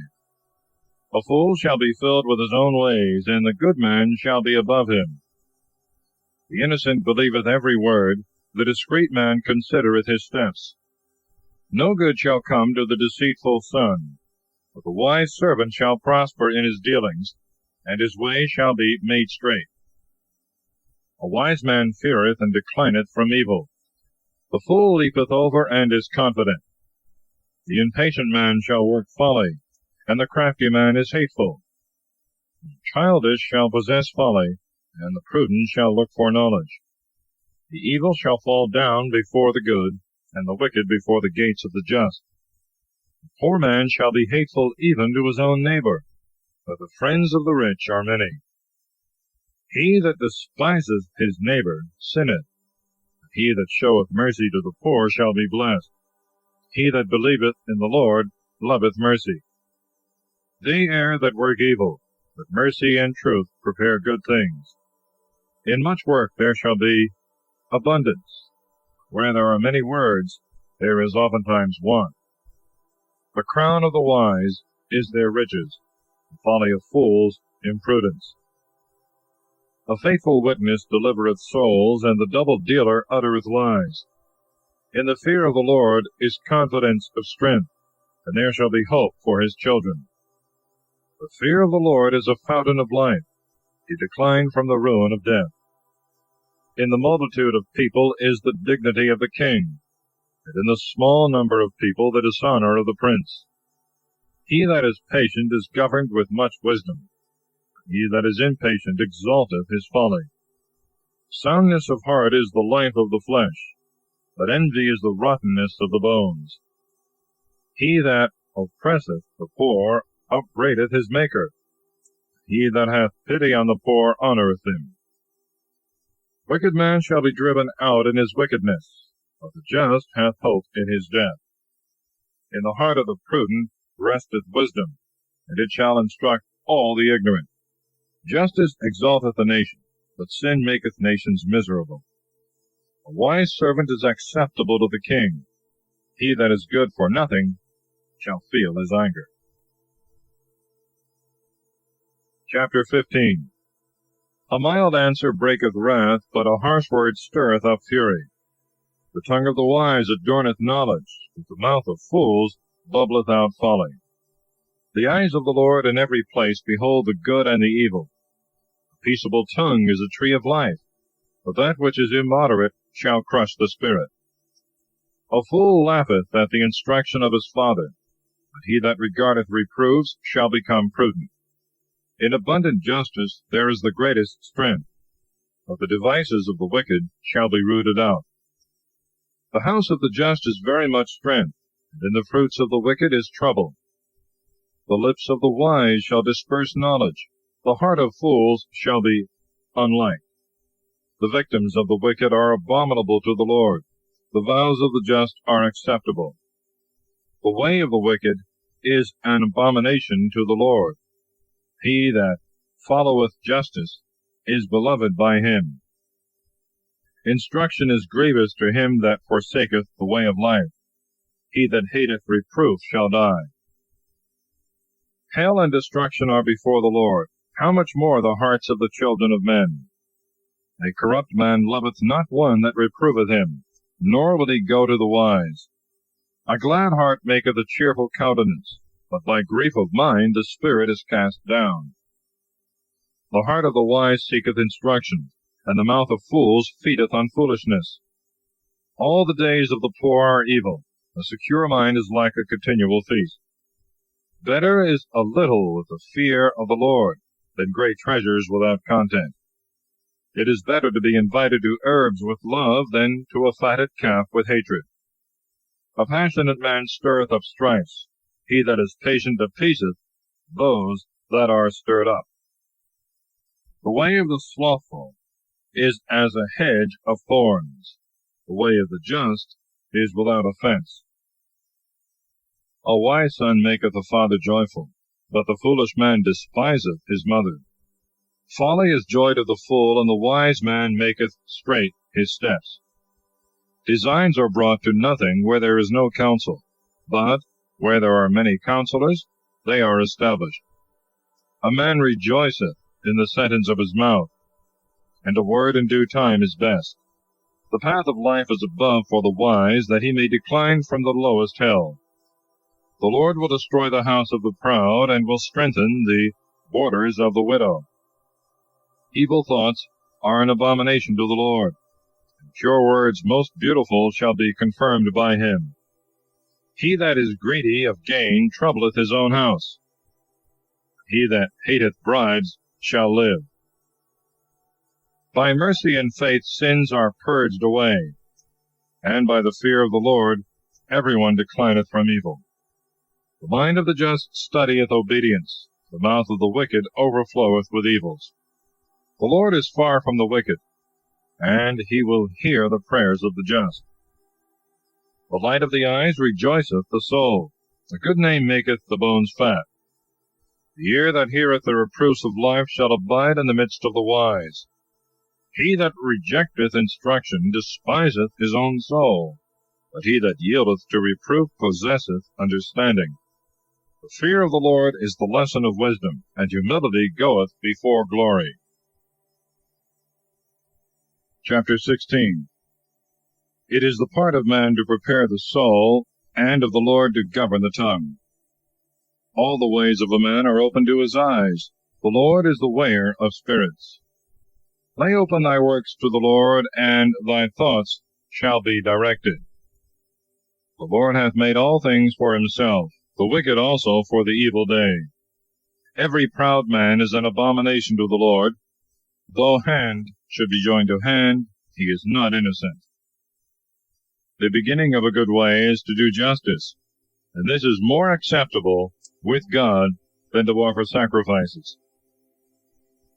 A fool shall be filled with his own ways, and the good man shall be above him. The innocent believeth every word, the discreet man considereth his steps. No good shall come to the deceitful son, but the wise servant shall prosper in his dealings, and his way shall be made straight. A wise man feareth and declineth from evil. The fool leapeth over and is confident. The impatient man shall work folly, and the crafty man is hateful. The childish shall possess folly, and the prudent shall look for knowledge. The evil shall fall down before the good, and the wicked before the gates of the just. The poor man shall be hateful even to his own neighbor, but the friends of the rich are many. He that despiseth his neighbor sinneth. He that showeth mercy to the poor shall be blessed. He that believeth in the Lord loveth mercy. They err that work evil, but mercy and truth prepare good things. In much work there shall be abundance. Where there are many words, there is oftentimes want. The crown of the wise is their riches, the folly of fools imprudence. A faithful witness delivereth souls, and the double dealer uttereth lies. In the fear of the Lord is confidence of strength, and there shall be hope for his children. The fear of the Lord is a fountain of life. He declined from the ruin of death. In the multitude of people is the dignity of the king, and in the small number of people the dishonor of the prince. He that is patient is governed with much wisdom. He that is impatient exalteth his folly. Soundness of heart is the life of the flesh, but envy is the rottenness of the bones. He that oppresseth the poor upbraideth his Maker. He that hath pity on the poor honoureth him. Wicked man shall be driven out in his wickedness, but the just hath hope in his death. In the heart of the prudent resteth wisdom, and it shall instruct all the ignorant. Justice exalteth a nation, but sin maketh nations miserable. A wise servant is acceptable to the king. He that is good for nothing shall feel his anger. Chapter 15. A mild answer breaketh wrath, but a harsh word stirreth up fury. The tongue of the wise adorneth knowledge, but the mouth of fools bubbleth out folly. The eyes of the Lord in every place behold the good and the evil. A peaceable tongue is a tree of life, but that which is immoderate shall crush the spirit. A fool laugheth at the instruction of his father, but he that regardeth reproofs shall become prudent. In abundant justice there is the greatest strength, but the devices of the wicked shall be rooted out. The house of the just is very much strength, and in the fruits of the wicked is trouble. The lips of the wise shall disperse knowledge. The heart of fools shall be unliked. The victims of the wicked are abominable to the Lord. The vows of the just are acceptable. The way of the wicked is an abomination to the Lord. He that followeth justice is beloved by him. Instruction is grievous to him that forsaketh the way of life. He that hateth reproof shall die. Hell and destruction are before the Lord. How much more the hearts of the children of men? A corrupt man loveth not one that reproveth him, nor will he go to the wise. A glad heart maketh a cheerful countenance, but by grief of mind the spirit is cast down. The heart of the wise seeketh instruction, and the mouth of fools feedeth on foolishness. All the days of the poor are evil. A secure mind is like a continual feast. Better is a little with the fear of the Lord than great treasures without content. It is better to be invited to herbs with love than to a fatted calf with hatred. A passionate man stirreth up strifes. He that is patient appeaseth those that are stirred up. The way of the slothful is as a hedge of thorns. The way of the just is without offense. A wise son maketh a father joyful, but the foolish man despiseth his mother. Folly is joy to the fool, and the wise man maketh straight his steps. Designs are brought to nothing where there is no counsel, but where there are many counselors, they are established. A man rejoiceth in the sentence of his mouth, and a word in due time is best. The path of life is above for the wise, that he may decline from the lowest hell. The Lord will destroy the house of the proud, and will strengthen the borders of the widow. Evil thoughts are an abomination to the Lord, and pure words most beautiful shall be confirmed by him. He that is greedy of gain troubleth his own house. He that hateth bribes shall live. By mercy and faith sins are purged away, and by the fear of the Lord everyone declineth from evil. The mind of the just studieth obedience, the mouth of the wicked overfloweth with evils. The Lord is far from the wicked, and he will hear the prayers of the just. The light of the eyes rejoiceth the soul. A good name maketh the bones fat. The ear that heareth the reproofs of life shall abide in the midst of the wise. He that rejecteth instruction despiseth his own soul, but he that yieldeth to reproof possesseth understanding. The fear of the Lord is the lesson of wisdom, and humility goeth before glory. Chapter 16. It is the part of man to prepare the soul, and of the Lord to govern the tongue. All the ways of a man are open to his eyes. The Lord is the weigher of spirits. Lay open thy works to the Lord, and thy thoughts shall be directed. The Lord hath made all things for himself, the wicked also for the evil day. Every proud man is an abomination to the Lord. Though hand should be joined to hand, he is not innocent. The beginning of a good way is to do justice, and this is more acceptable with God than to offer sacrifices.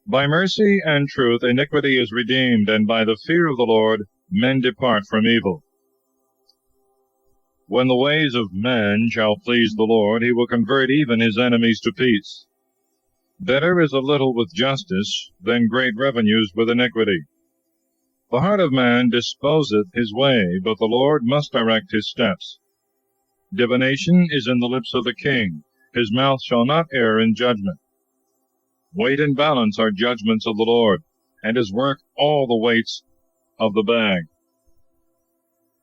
By mercy and truth iniquity is redeemed, and by the fear of the Lord men depart from evil. When the ways of man shall please the Lord, he will convert even his enemies to peace. Better is a little with justice than great revenues with iniquity. The heart of man disposeth his way, but the Lord must direct his steps. Divination is in the lips of the king. His mouth shall not err in judgment. Weight and balance are judgments of the Lord, and his work all the weights of the bag.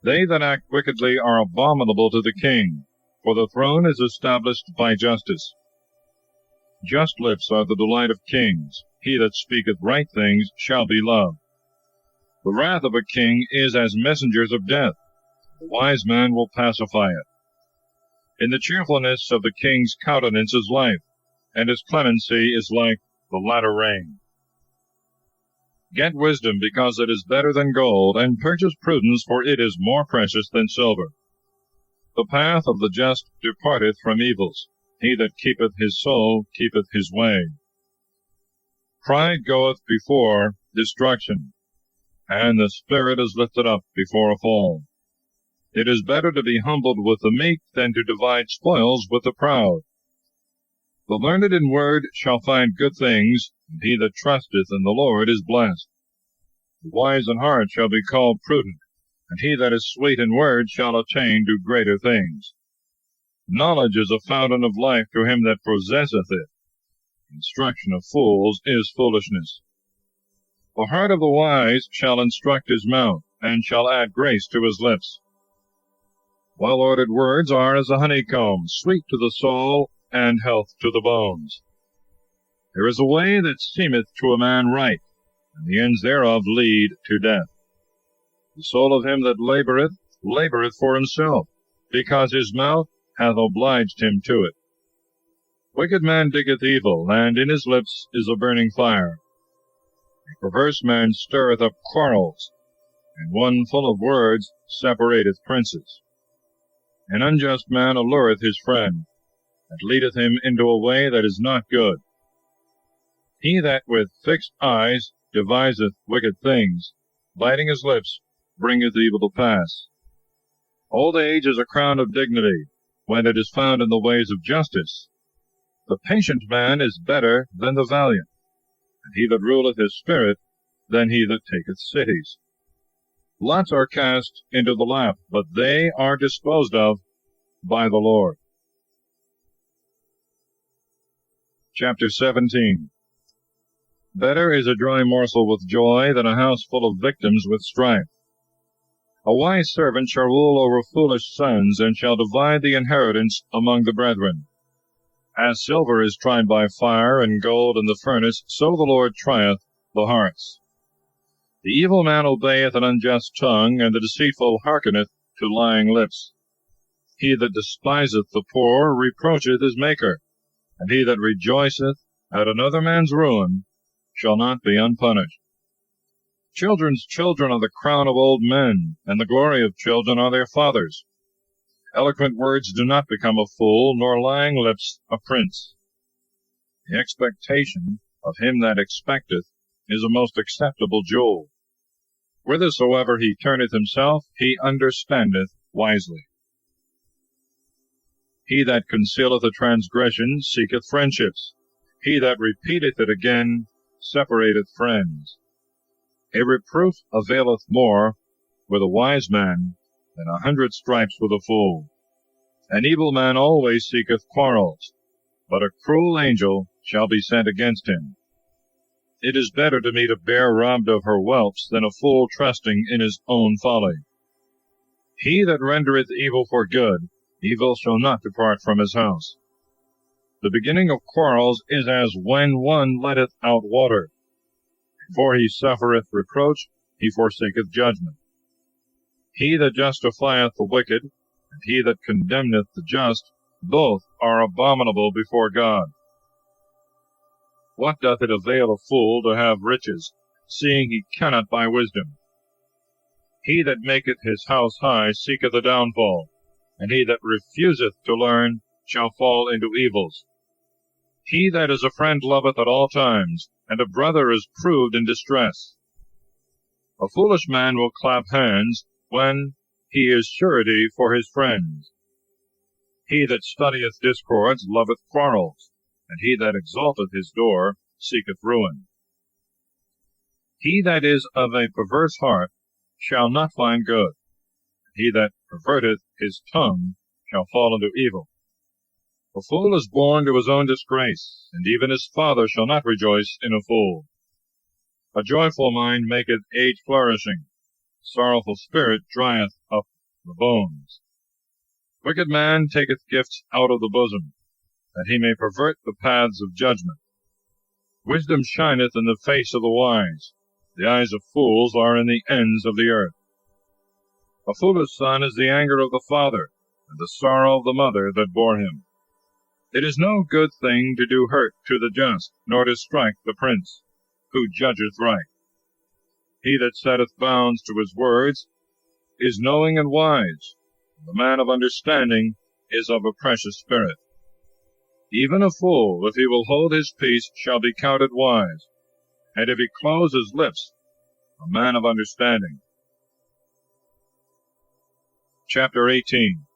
They that act wickedly are abominable to the king, for the throne is established by justice. Just lips are the delight of kings. He that speaketh right things shall be loved. The wrath of a king is as messengers of death. The wise man will pacify it. In the cheerfulness of the king's countenance is life, and his clemency is like the latter rain. Get wisdom, because it is better than gold, and purchase prudence, for it is more precious than silver. The path of the just departeth from evils. He that keepeth his soul keepeth his way. Pride goeth before destruction, and the spirit is lifted up before a fall. It is better to be humbled with the meek than to divide spoils with the proud. The learned in word shall find good things, and he that trusteth in the Lord is blessed. The wise in heart shall be called prudent, and he that is sweet in word shall attain to greater things. Knowledge is a fountain of life to him that possesseth it. Instruction of fools is foolishness. The heart of the wise shall instruct his mouth, and shall add grace to his lips. Well-ordered words are as a honeycomb, sweet to the soul, and health to the bones. There is a way that seemeth to a man right, and the ends thereof lead to death. The soul of him that laboureth for himself, because his mouth hath obliged him to it. Wicked man diggeth evil, and in his lips is a burning fire. A perverse man stirreth up quarrels, and one full of words separateth princes. An unjust man allureth his friend, and leadeth him into a way that is not good. He that with fixed eyes deviseth wicked things, biting his lips, bringeth evil to pass. Old age is a crown of dignity, when it is found in the ways of justice. The patient man is better than the valiant, and he that ruleth his spirit than he that taketh cities. Lots are cast into the lap, but they are disposed of by the Lord. Chapter 17. Better is a dry morsel with joy than a house full of victims with strife. A wise servant shall rule over foolish sons, and shall divide the inheritance among the brethren. As silver is tried by fire, and gold in the furnace, so the Lord trieth the hearts. The evil man obeyeth an unjust tongue, and the deceitful hearkeneth to lying lips. He that despiseth the poor reproacheth his Maker, and he that rejoiceth at another man's ruin shall not be unpunished. Children's children are the crown of old men, and the glory of children are their fathers. Eloquent words do not become a fool, nor lying lips a prince. The expectation of him that expecteth is a most acceptable jewel. Whithersoever he turneth himself, he understandeth wisely. He that concealeth a transgression seeketh friendships. He that repeateth it again separateth friends. A reproof availeth more with a wise man than 100 stripes with a fool. An evil man always seeketh quarrels, but a cruel angel shall be sent against him. It is better to meet a bear robbed of her whelps than a fool trusting in his own folly. He that rendereth evil for good, evil shall not depart from his house. The beginning of quarrels is as when one letteth out water. Before he suffereth reproach, he forsaketh judgment. He that justifieth the wicked, and he that condemneth the just, both are abominable before God. What doth it avail a fool to have riches, seeing he cannot buy wisdom? He that maketh his house high seeketh a downfall, and he that refuseth to learn shall fall into evils. He that is a friend loveth at all times, and a brother is proved in distress. A foolish man will clap hands when he is surety for his friends. He that studieth discords loveth quarrels, and he that exalteth his door seeketh ruin. He that is of a perverse heart shall not find good. He that perverteth his tongue shall fall into evil. A fool is born to his own disgrace, and even his father shall not rejoice in a fool. A joyful mind maketh age flourishing. A sorrowful spirit drieth up the bones. Wicked man taketh gifts out of the bosom, that he may pervert the paths of judgment. Wisdom shineth in the face of the wise. The eyes of fools are in the ends of the earth. A foolish son is the anger of the father, and the sorrow of the mother that bore him. It is no good thing to do hurt to the just, nor to strike the prince, who judgeth right. He that setteth bounds to his words is knowing and wise. The man of understanding is of a precious spirit. Even a fool, if he will hold his peace, shall be counted wise, and if he close his lips, a man of understanding. Chapter 18.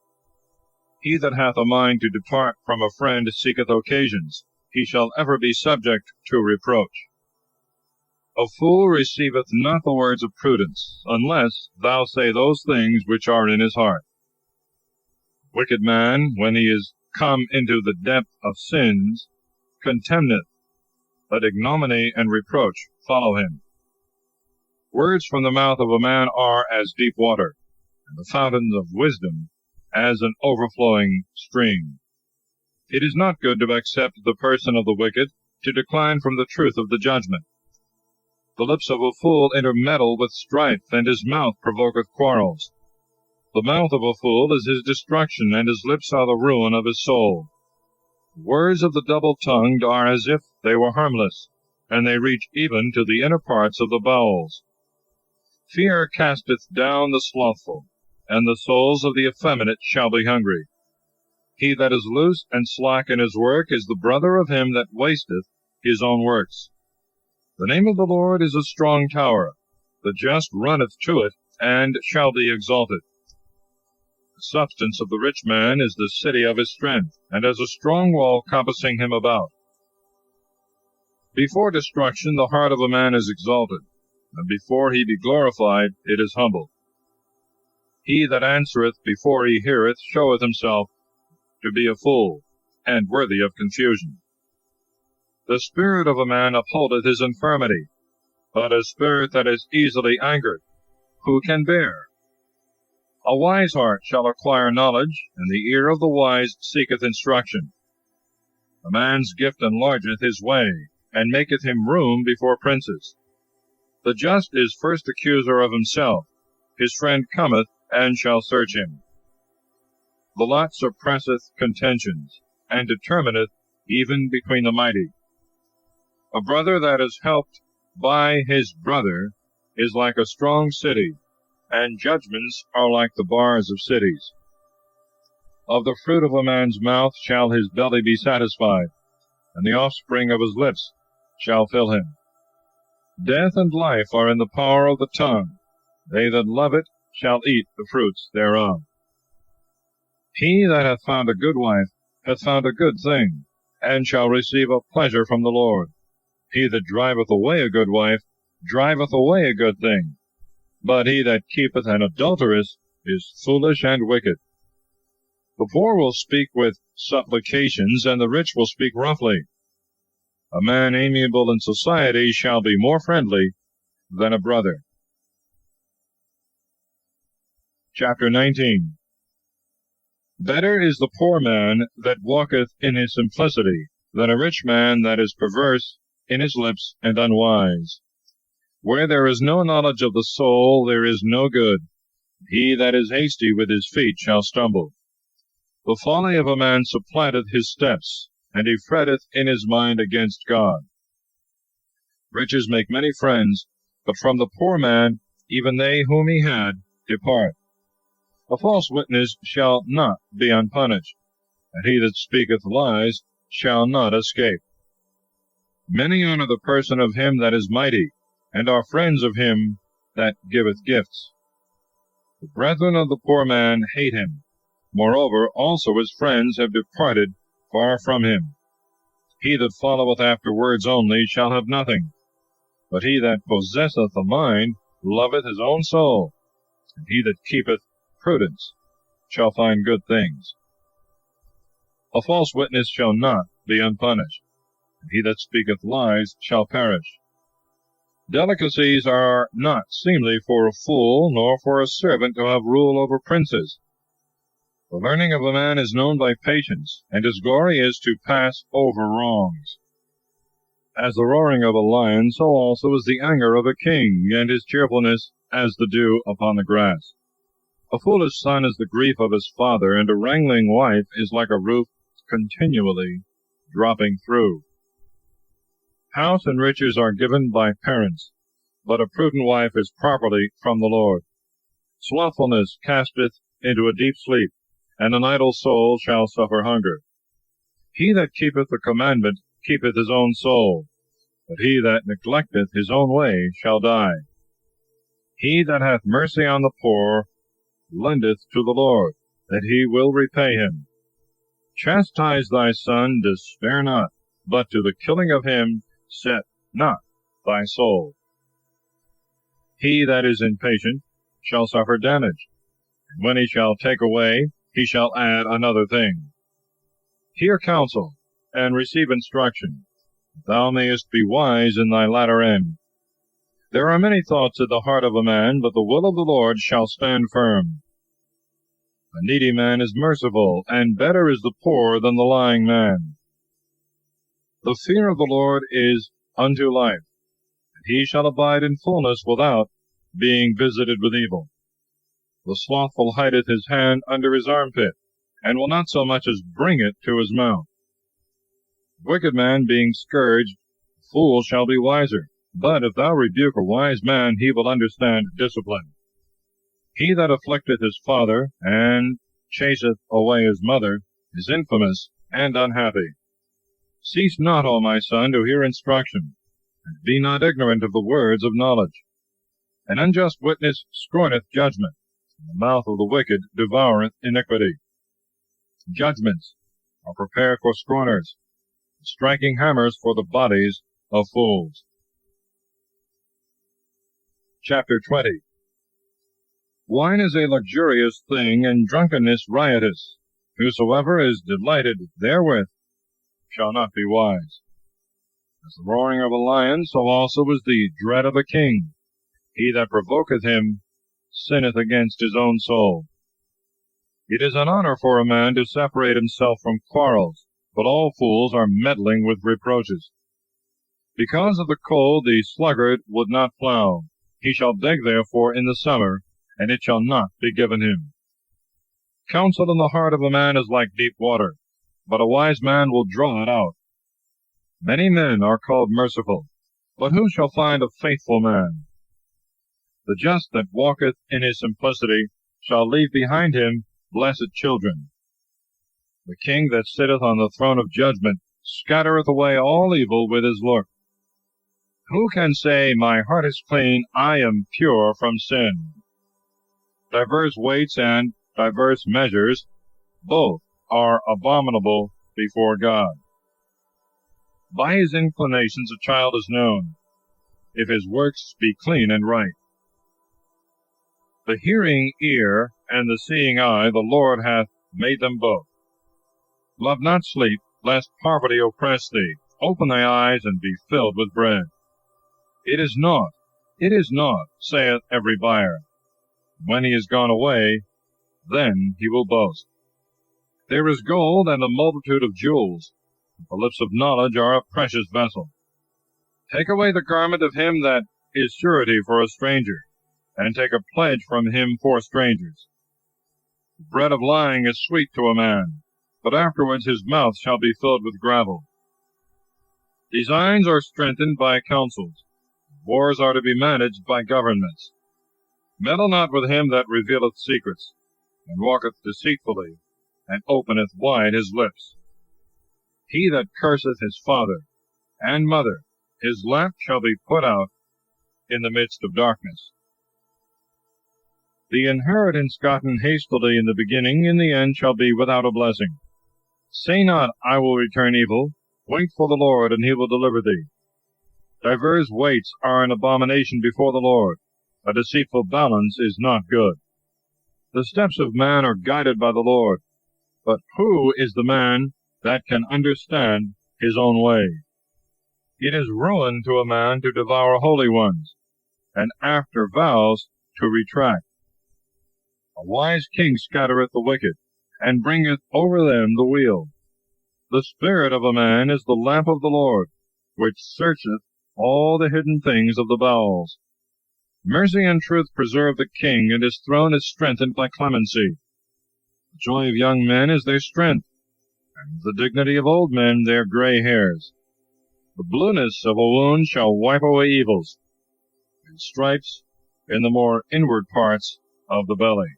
He that hath a mind to depart from a friend seeketh occasions. He shall ever be subject to reproach. A fool receiveth not the words of prudence, unless thou say those things which are in his heart. Wicked man, when he is come into the depth of sins, contemneth, but ignominy and reproach follow him. Words from the mouth of a man are as deep water, and the fountains of wisdom as an overflowing stream. It is not good to accept the person of the wicked, to decline from the truth of the judgment. The lips of a fool intermeddle with strife, and his mouth provoketh quarrels. The mouth of a fool is his destruction, and his lips are the ruin of his soul. The words of the double-tongued are as if they were harmless, and they reach even to the inner parts of the bowels. Fear casteth down the slothful, and the souls of the effeminate shall be hungry. He that is loose and slack in his work is the brother of him that wasteth his own works. The name of the Lord is a strong tower. The just runneth to it, and shall be exalted. The substance of the rich man is the city of his strength, and as a strong wall compassing him about. Before destruction the heart of a man is exalted, and before he be glorified it is humbled. He that answereth before he heareth showeth himself to be a fool, and worthy of confusion. The spirit of a man upholdeth his infirmity, but a spirit that is easily angered, who can bear? A wise heart shall acquire knowledge, and the ear of the wise seeketh instruction. A man's gift enlargeth his way, and maketh him room before princes. The just is first accuser of himself. His friend cometh, and shall search him. The lot suppresseth contentions, and determineth even between the mighty. A brother that is helped by his brother is like a strong city, and judgments are like the bars of cities. Of the fruit of a man's mouth shall his belly be satisfied, and the offspring of his lips shall fill him. Death and life are in the power of the tongue. They that love it shall eat the fruits thereof. He that hath found a good wife hath found a good thing, and shall receive a pleasure from the Lord. He that driveth away a good wife driveth away a good thing, but he that keepeth an adulteress is foolish and wicked. The poor will speak with supplications, and the rich will speak roughly. A man amiable in society shall be more friendly than a brother. Chapter 19. Better is the poor man that walketh in his simplicity than a rich man that is perverse in his lips and unwise. Where there is no knowledge of the soul, there is no good. He that is hasty with his feet shall stumble. The folly of a man supplanteth his steps, and he fretteth in his mind against God. Riches make many friends, but from the poor man even they whom he had depart. A false witness shall not be unpunished, and he that speaketh lies shall not escape. Many honor the person of him that is mighty, and are friends of him that giveth gifts. The brethren of the poor man hate him. Moreover, also his friends have departed far from him. He that followeth after words only shall have nothing, but he that possesseth a mind loveth his own soul, and he that keepeth prudence shall find good things. A false witness shall not be unpunished, and he that speaketh lies shall perish. Delicacies are not seemly for a fool, nor for a servant to have rule over princes. The learning of a man is known by patience, and his glory is to pass over wrongs. As the roaring of a lion, so also is the anger of a king, and his cheerfulness as the dew upon the grass. A foolish son is the grief of his father, and a wrangling wife is like a roof continually dropping through. House and riches are given by parents, but a prudent wife is properly from the Lord. Slothfulness casteth into a deep sleep, and an idle soul shall suffer hunger. He that keepeth the commandment keepeth his own soul, but he that neglecteth his own way shall die. He that hath mercy on the poor lendeth to the Lord, that he will repay him. Chastise thy son, despair not, but to the killing of him set not thy soul. He that is impatient shall suffer damage, and when he shall take away, he shall add another thing. Hear counsel, and receive instruction, that thou mayest be wise in thy latter end. There are many thoughts in the heart of a man, but the will of the Lord shall stand firm. A needy man is merciful, and better is the poor than the lying man. The fear of the Lord is unto life, and he shall abide in fullness without being visited with evil. The slothful hideth his hand under his armpit, and will not so much as bring it to his mouth. Wicked man being scourged, fool shall be wiser. But if thou rebuke a wise man, he will understand discipline. He that afflicteth his father, and chaseth away his mother, is infamous and unhappy. Cease not, O my son, to hear instruction, and be not ignorant of the words of knowledge. An unjust witness scorneth judgment, and the mouth of the wicked devoureth iniquity. Judgments are prepared for scorners, striking hammers for the bodies of fools. Chapter 20. Wine is a luxurious thing, and drunkenness riotous. Whosoever is delighted therewith shall not be wise. As the roaring of a lion, so also is the dread of a king. He that provoketh him sinneth against his own soul. It is an honor for a man to separate himself from quarrels, but all fools are meddling with reproaches. Because of the cold the sluggard would not plow. He shall dig therefore in the summer, and it shall not be given him. Counsel in the heart of a man is like deep water, but a wise man will draw it out. Many men are called merciful, but who shall find a faithful man? The just that walketh in his simplicity shall leave behind him blessed children. The king that sitteth on the throne of judgment scattereth away all evil with his look. Who can say, my heart is clean, I am pure from sin? Diverse weights and diverse measures, both are abominable before God. By his inclinations a child is known, if his works be clean and right. The hearing ear and the seeing eye the Lord hath made them both. Love not sleep, lest poverty oppress thee. Open thy eyes, and be filled with bread. It is naught, saith every buyer. When he is gone away, then he will boast. There is gold and a multitude of jewels. The lips of knowledge are a precious vessel. Take away the garment of him that is surety for a stranger, and take a pledge from him for strangers. The bread of lying is sweet to a man, but afterwards his mouth shall be filled with gravel. Designs are strengthened by counsels. Wars are to be managed by governments. Meddle not with him that revealeth secrets, and walketh deceitfully, and openeth wide his lips. He that curseth his father and mother, his lamp shall be put out in the midst of darkness. The inheritance gotten hastily in the beginning, in the end shall be without a blessing. Say not, I will return evil. Wait for the Lord, and he will deliver thee. Divers weights are an abomination before the Lord. A deceitful balance is not good. The steps of man are guided by the Lord, but who is the man that can understand his own way? It is ruin to a man to devour holy ones, and after vows to retract. A wise king scattereth the wicked, and bringeth over them the weal. The spirit of a man is the lamp of the Lord, which searcheth all the hidden things of the bowels. Mercy and truth preserve the king, and his throne is strengthened by clemency. The joy of young men is their strength, and the dignity of old men their gray hairs. The blueness of a wound shall wipe away evils, and stripes in the more inward parts of the belly.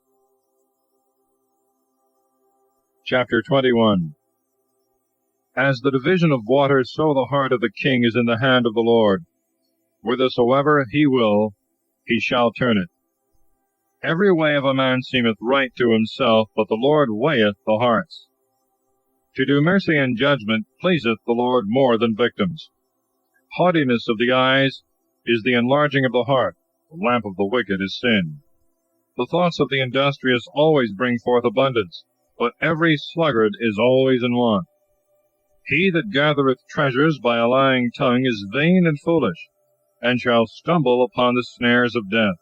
Chapter 21. As the division of waters, so the heart of the king is in the hand of the Lord. Whithersoever he will, he shall turn it. Every way of a man seemeth right to himself, but the Lord weigheth the hearts. To do mercy and judgment pleaseth the Lord more than victims. Haughtiness of the eyes is the enlarging of the heart. The lamp of the wicked is sin. The thoughts of the industrious always bring forth abundance, but every sluggard is always in want. He that gathereth treasures by a lying tongue is vain and foolish, and shall stumble upon the snares of death.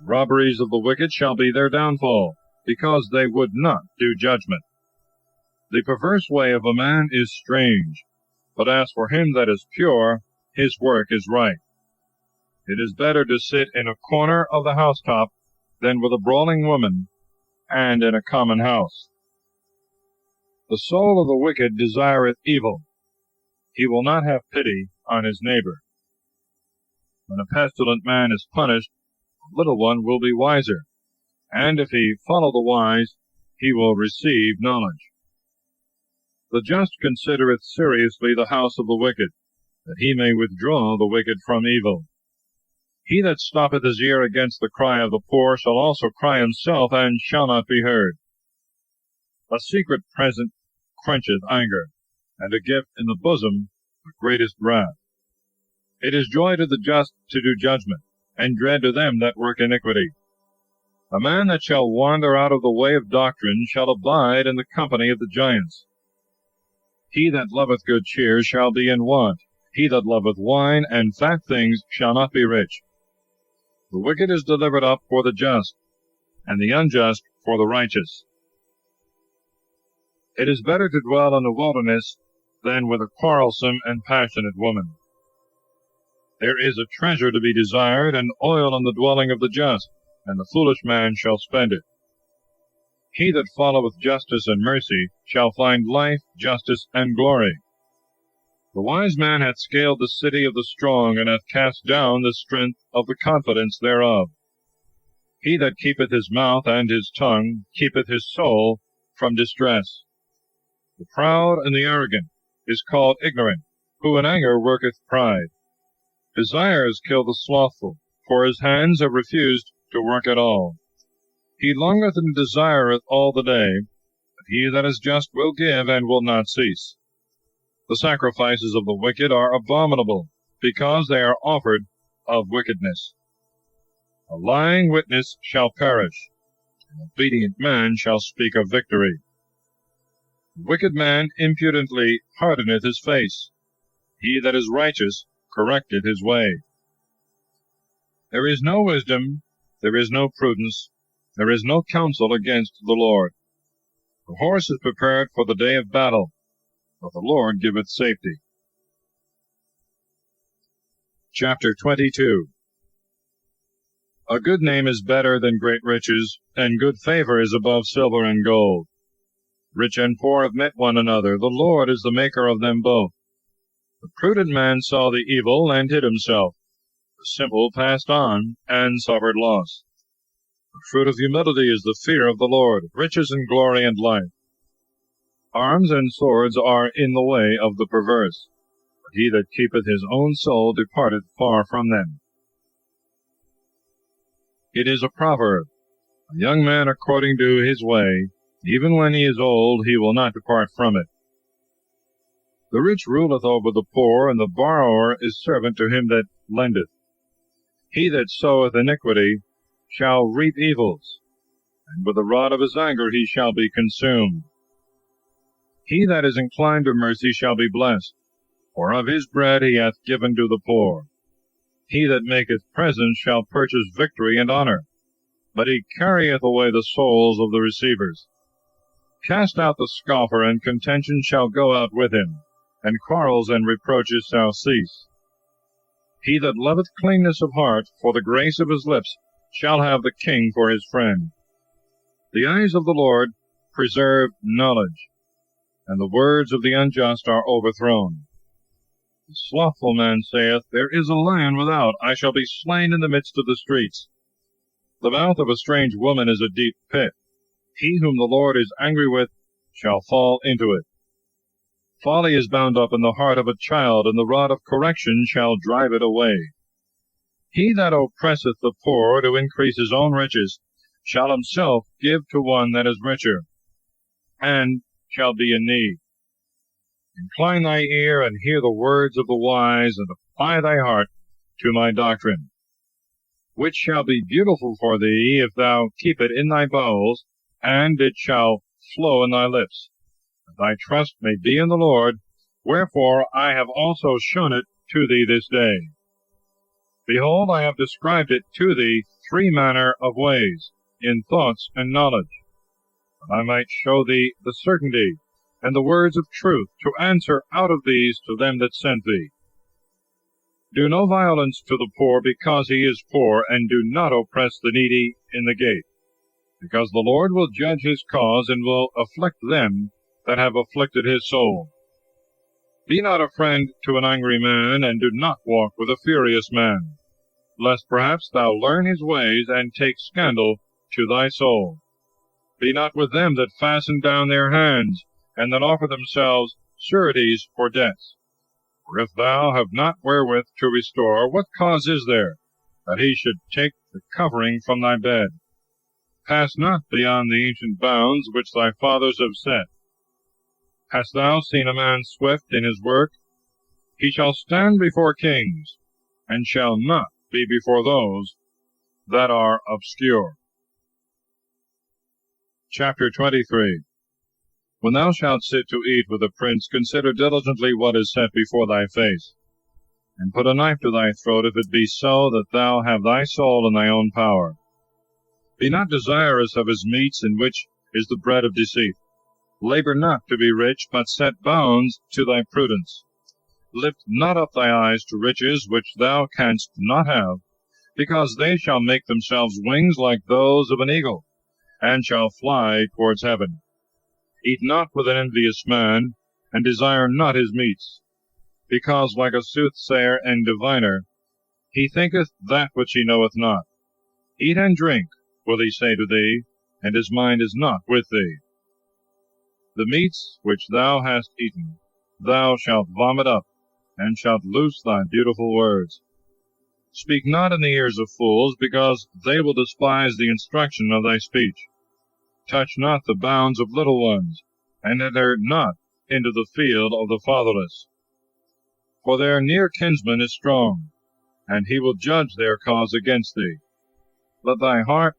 Robberies of the wicked shall be their downfall, because they would not do judgment. The perverse way of a man is strange, but as for him that is pure, his work is right. It is better to sit in a corner of the housetop than with a brawling woman, and in a common house. The soul of the wicked desireth evil. He will not have pity on his neighbor. When a pestilent man is punished, the little one will be wiser, and if he follow the wise, he will receive knowledge. The just considereth seriously the house of the wicked, that he may withdraw the wicked from evil. He that stoppeth his ear against the cry of the poor shall also cry himself, and shall not be heard. A secret present quencheth anger, and a gift in the bosom the greatest wrath. It is joy to the just to do judgment, and dread to them that work iniquity. A man that shall wander out of the way of doctrine shall abide in the company of the giants. He that loveth good cheer shall be in want. He that loveth wine and fat things shall not be rich. The wicked is delivered up for the just, and the unjust for the righteous. It is better to dwell in the wilderness than with a quarrelsome and passionate woman. There is a treasure to be desired, and oil in the dwelling of the just, and the foolish man shall spend it. He that followeth justice and mercy shall find life, justice, and glory. The wise man hath scaled the city of the strong, and hath cast down the strength of the confidence thereof. He that keepeth his mouth and his tongue keepeth his soul from distress. The proud and the arrogant is called ignorant, who in anger worketh pride. Desires kill the slothful, for his hands have refused to work at all. He longeth and desireth all the day, but he that is just will give and will not cease. The sacrifices of the wicked are abominable, because they are offered of wickedness. A lying witness shall perish, an obedient man shall speak of victory. The wicked man impudently hardeneth his face. He that is righteous correcteth his way. There is no wisdom, there is no prudence, there is no counsel against the Lord. The horse is prepared for the day of battle, but the Lord giveth safety. Chapter 22. A good name is better than great riches, and good favor is above silver and gold. Rich and poor have met one another, the Lord is the maker of them both. The prudent man saw the evil, and hid himself. The simple passed on, and suffered loss. The fruit of humility is the fear of the Lord, riches and glory and life. Arms and swords are in the way of the perverse, but he that keepeth his own soul departeth far from them. It is a proverb, a young man according to his way, even when he is old, he will not depart from it. The rich ruleth over the poor, and the borrower is servant to him that lendeth. He that soweth iniquity shall reap evils, and with the rod of his anger he shall be consumed. He that is inclined to mercy shall be blessed, for of his bread he hath given to the poor. He that maketh presents shall purchase victory and honor, but he carrieth away the souls of the receivers. Cast out the scoffer, and contention shall go out with him, and quarrels and reproaches shall cease. He that loveth cleanness of heart, for the grace of his lips, shall have the king for his friend. The eyes of the Lord preserve knowledge, and the words of the unjust are overthrown. The slothful man saith, There is a lion without, I shall be slain in the midst of the streets. The mouth of a strange woman is a deep pit. He whom the Lord is angry with shall fall into it. Folly is bound up in the heart of a child, and the rod of correction shall drive it away. He that oppresseth the poor to increase his own riches shall himself give to one that is richer, and shall be in need. Incline thy ear, and hear the words of the wise, and apply thy heart to my doctrine, which shall be beautiful for thee if thou keep it in thy bowels, and it shall flow in thy lips. Thy trust may be in the Lord, wherefore I have also shown it to thee this day. Behold, I have described it to thee 3 manner of ways, in thoughts and knowledge, that I might show thee the certainty and the words of truth, to answer out of these to them that sent thee. Do no violence to the poor because he is poor, and do not oppress the needy in the gate, because the Lord will judge his cause, and will afflict them that have afflicted his soul. Be not a friend to an angry man, and do not walk with a furious man, lest perhaps thou learn his ways, and take scandal to thy soul. Be not with them that fasten down their hands, and that offer themselves sureties for debts. For if thou have not wherewith to restore, what cause is there that he should take the covering from thy bed? Pass not beyond the ancient bounds which thy fathers have set. Hast thou seen a man swift in his work? He shall stand before kings, and shall not be before those that are obscure. Chapter 23. When thou shalt sit to eat with a prince, consider diligently what is set before thy face, and put a knife to thy throat, if it be so that thou have thy soul in thy own power. Be not desirous of his meats, in which is the bread of deceit. Labor not to be rich, but set bounds to thy prudence. Lift not up thy eyes to riches which thou canst not have, because they shall make themselves wings like those of an eagle, and shall fly towards heaven. Eat not with an envious man, and desire not his meats, because like a soothsayer and diviner, he thinketh that which he knoweth not. Eat and drink, will he say to thee, and his mind is not with thee. The meats which thou hast eaten, thou shalt vomit up, and shalt loose thy beautiful words. Speak not in the ears of fools, because they will despise the instruction of thy speech. Touch not the bounds of little ones, and enter not into the field of the fatherless. For their near kinsman is strong, and he will judge their cause against thee. Let thy heart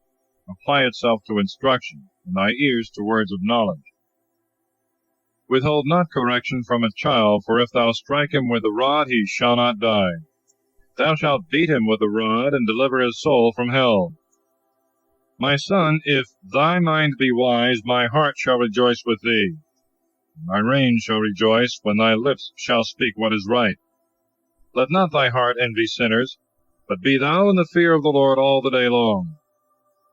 apply itself to instruction, and thy ears to words of knowledge. Withhold not correction from a child, for if thou strike him with the rod, he shall not die. Thou shalt beat him with the rod, and deliver his soul from hell. My son, if thy mind be wise, my heart shall rejoice with thee. My rein shall rejoice when thy lips shall speak what is right. Let not thy heart envy sinners, but be thou in the fear of the Lord all the day long,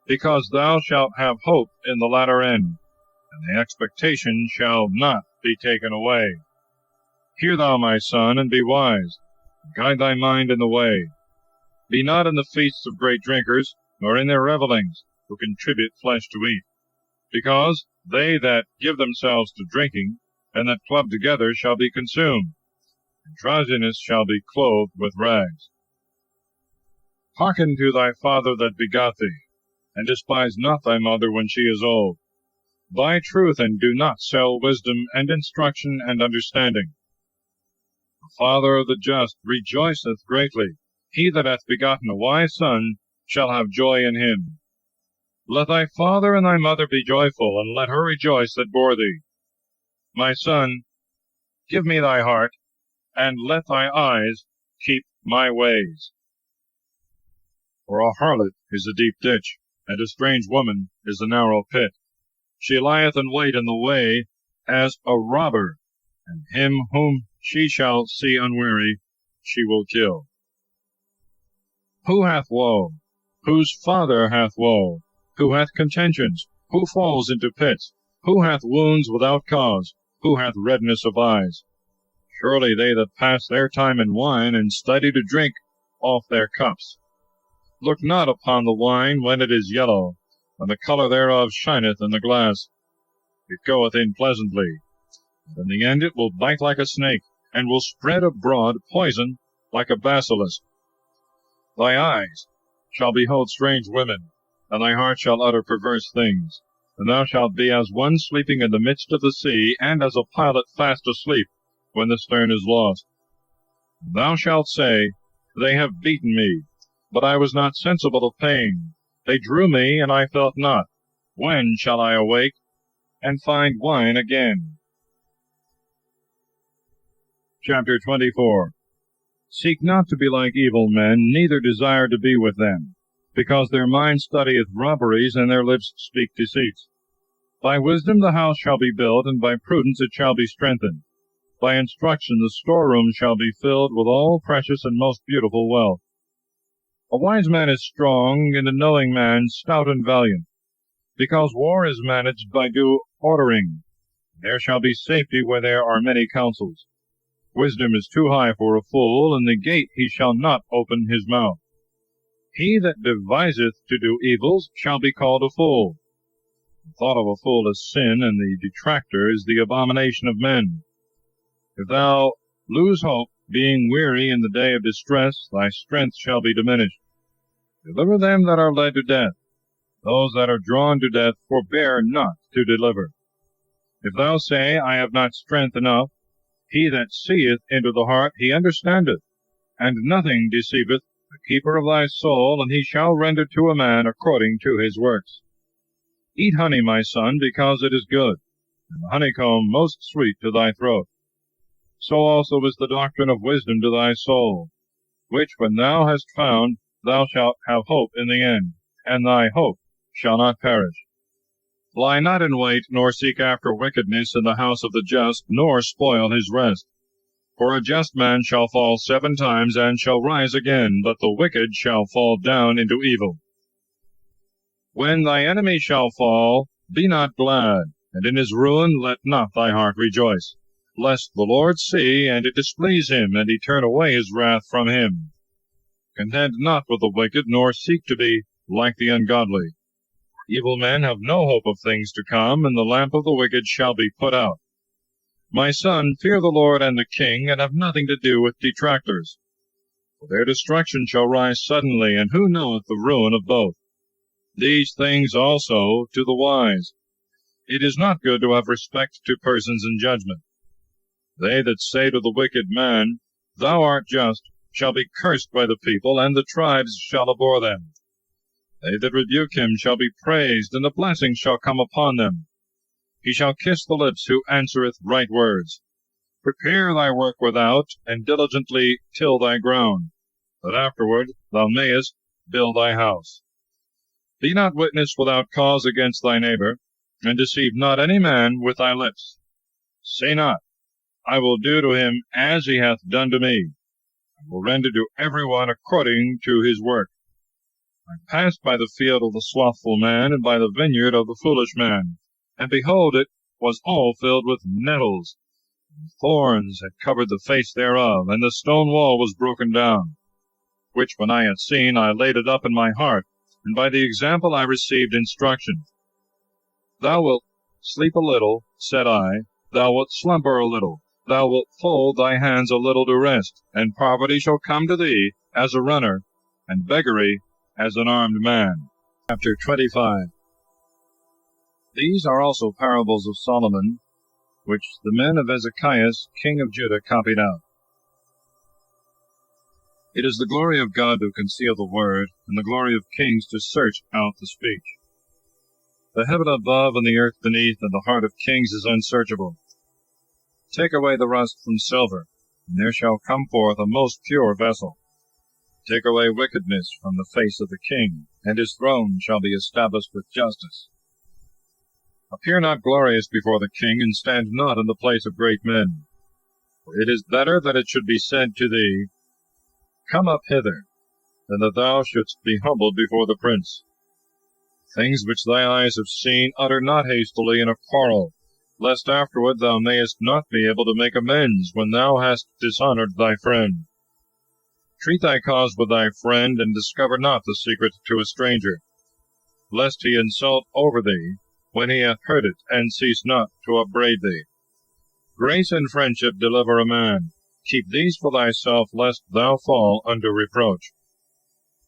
because thou shalt have hope in the latter end, and the expectation shall not be taken away. Hear thou, my son, and be wise, and guide thy mind in the way. Be not in the feasts of great drinkers, nor in their revellings, who contribute flesh to eat, because they that give themselves to drinking, and that club together, shall be consumed, and drowsiness shall be clothed with rags. Hearken to thy father that begot thee, and despise not thy mother when she is old. Buy truth, and do not sell wisdom, and instruction, and understanding. The father of the just rejoiceth greatly. He that hath begotten a wise son shall have joy in him. Let thy father and thy mother be joyful, and let her rejoice that bore thee. My son, give me thy heart, and let thy eyes keep my ways. For a harlot is a deep ditch, and a strange woman is a narrow pit. She lieth in wait in the way as a robber, and him whom she shall see unwary she will kill. Who hath woe? Whose father hath woe? Who hath contentions? Who falls into pits? Who hath wounds without cause? Who hath redness of eyes? Surely they that pass their time in wine, and study to drink off their cups. Look not upon the wine when it is yellow, when the color thereof shineth in the glass. It goeth in pleasantly. In the end it will bite like a snake, and will spread abroad poison like a basilisk. Thy eyes shall behold strange women, and thy heart shall utter perverse things. And thou shalt be as one sleeping in the midst of the sea, and as a pilot fast asleep when the stern is lost. Thou shalt say, They have beaten me, but I was not sensible of pain. They drew me, and I felt not. When shall I awake and find wine again? Chapter 24. Seek not to be like evil men, neither desire to be with them, because their mind studieth robberies, and their lips speak deceits. By wisdom the house shall be built, and by prudence it shall be strengthened. By instruction the storeroom shall be filled with all precious and most beautiful wealth. A wise man is strong, and a knowing man stout and valiant, because war is managed by due ordering. There shall be safety where there are many counsels. Wisdom is too high for a fool, and the gate he shall not open his mouth. He that deviseth to do evils shall be called a fool. The thought of a fool is sin, and the detractor is the abomination of men. If thou lose hope, being weary in the day of distress, thy strength shall be diminished. Deliver them that are led to death. Those that are drawn to death forbear not to deliver. If thou say, I have not strength enough, he that seeth into the heart, he understandeth, and nothing deceiveth the keeper of thy soul, and he shall render to a man according to his works. Eat honey, my son, because it is good, and the honeycomb most sweet to thy throat. So also is the doctrine of wisdom to thy soul, which when thou hast found, thou shalt have hope in the end, and thy hope shall not perish. Lie not in wait, nor seek after wickedness in the house of the just, nor spoil his rest. For a just man shall fall 7 times, and shall rise again, but the wicked shall fall down into evil. When thy enemy shall fall, be not glad, and in his ruin let not thy heart rejoice, lest the Lord see, and it displease him, and he turn away his wrath from him. Contend not with the wicked, nor seek to be like the ungodly. Evil men have no hope of things to come, and the lamp of the wicked shall be put out. My son, fear the Lord and the king, and have nothing to do with detractors. For their destruction shall rise suddenly, and who knoweth the ruin of both? These things also to the wise. It is not good to have respect to persons in judgment. They that say to the wicked man, Thou art just, shall be cursed by the people, and the tribes shall abhor them. They that rebuke him shall be praised, and a blessing shall come upon them. He shall kiss the lips who answereth right words. Prepare thy work without, and diligently till thy ground, that afterward thou mayest build thy house. Be not witness without cause against thy neighbor, and deceive not any man with thy lips. Say not, I will do to him as he hath done to me. I will render to every one according to his work. I passed by the field of the slothful man, and by the vineyard of the foolish man, and behold, it was all filled with nettles, and thorns had covered the face thereof, and the stone wall was broken down, which when I had seen, I laid it up in my heart, and by the example I received instruction. Thou wilt sleep a little, said I, thou wilt slumber a little, thou wilt fold thy hands a little to rest, and poverty shall come to thee as a runner, and beggary as an armed man. Chapter 25. These are also parables of Solomon, which the men of Ezekias, king of Judah, copied out. It is the glory of God to conceal the word, and the glory of kings to search out the speech. The heaven above and the earth beneath, and the heart of kings is unsearchable. Take away the rust from silver, and there shall come forth a most pure vessel. Take away wickedness from the face of the king, and his throne shall be established with justice. Appear not glorious before the king, and stand not in the place of great men. For it is better that it should be said to thee, Come up hither, than that thou shouldst be humbled before the prince. Things which thy eyes have seen utter not hastily in a quarrel, lest afterward thou mayest not be able to make amends when thou hast dishonored thy friend. Treat thy cause with thy friend, and discover not the secret to a stranger, lest he insult over thee when he hath heard it, and cease not to upbraid thee. Grace and friendship deliver a man. Keep these for thyself, lest thou fall under reproach.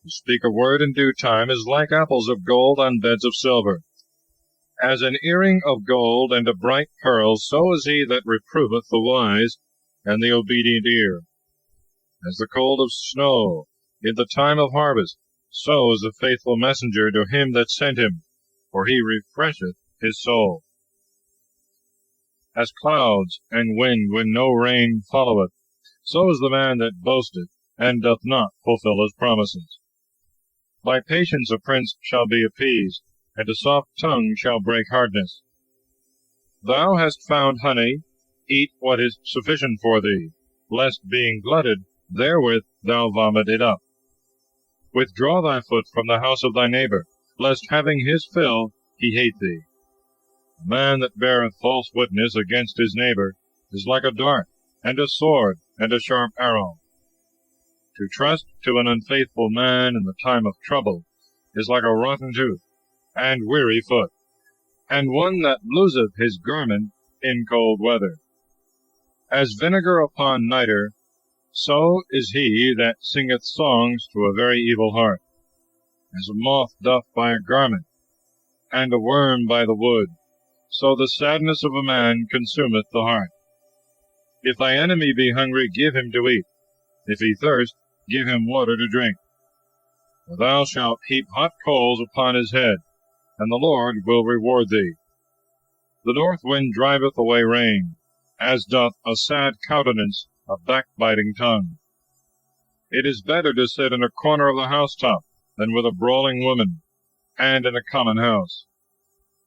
To speak a word in due time is like apples of gold on beds of silver. As an earring of gold and of bright pearls, so is he that reproveth the wise and the obedient ear. As the cold of snow in the time of harvest, so is the faithful messenger to him that sent him, for he refresheth his soul. As clouds and wind when no rain followeth, so is the man that boasteth, and doth not fulfill his promises. By patience a prince shall be appeased, and a soft tongue shall break hardness. Thou hast found honey, eat what is sufficient for thee, lest being glutted therewith thou vomit it up. Withdraw thy foot from the house of thy neighbor, lest having his fill he hate thee. A man that beareth false witness against his neighbor is like a dart, and a sword, and a sharp arrow. To trust to an unfaithful man in the time of trouble is like a rotten tooth, and weary foot, and one that loseth his garment in cold weather. As vinegar upon nitre, so is he that singeth songs to a very evil heart. As a moth doth by a garment, and a worm by the wood, so the sadness of a man consumeth the heart. If thy enemy be hungry, give him to eat. If he thirst, give him water to drink. For thou shalt heap hot coals upon his head, and the Lord will reward thee. The north wind driveth away rain, as doth a sad countenance a backbiting tongue. It is better to sit in a corner of the housetop than with a brawling woman, and in a common house.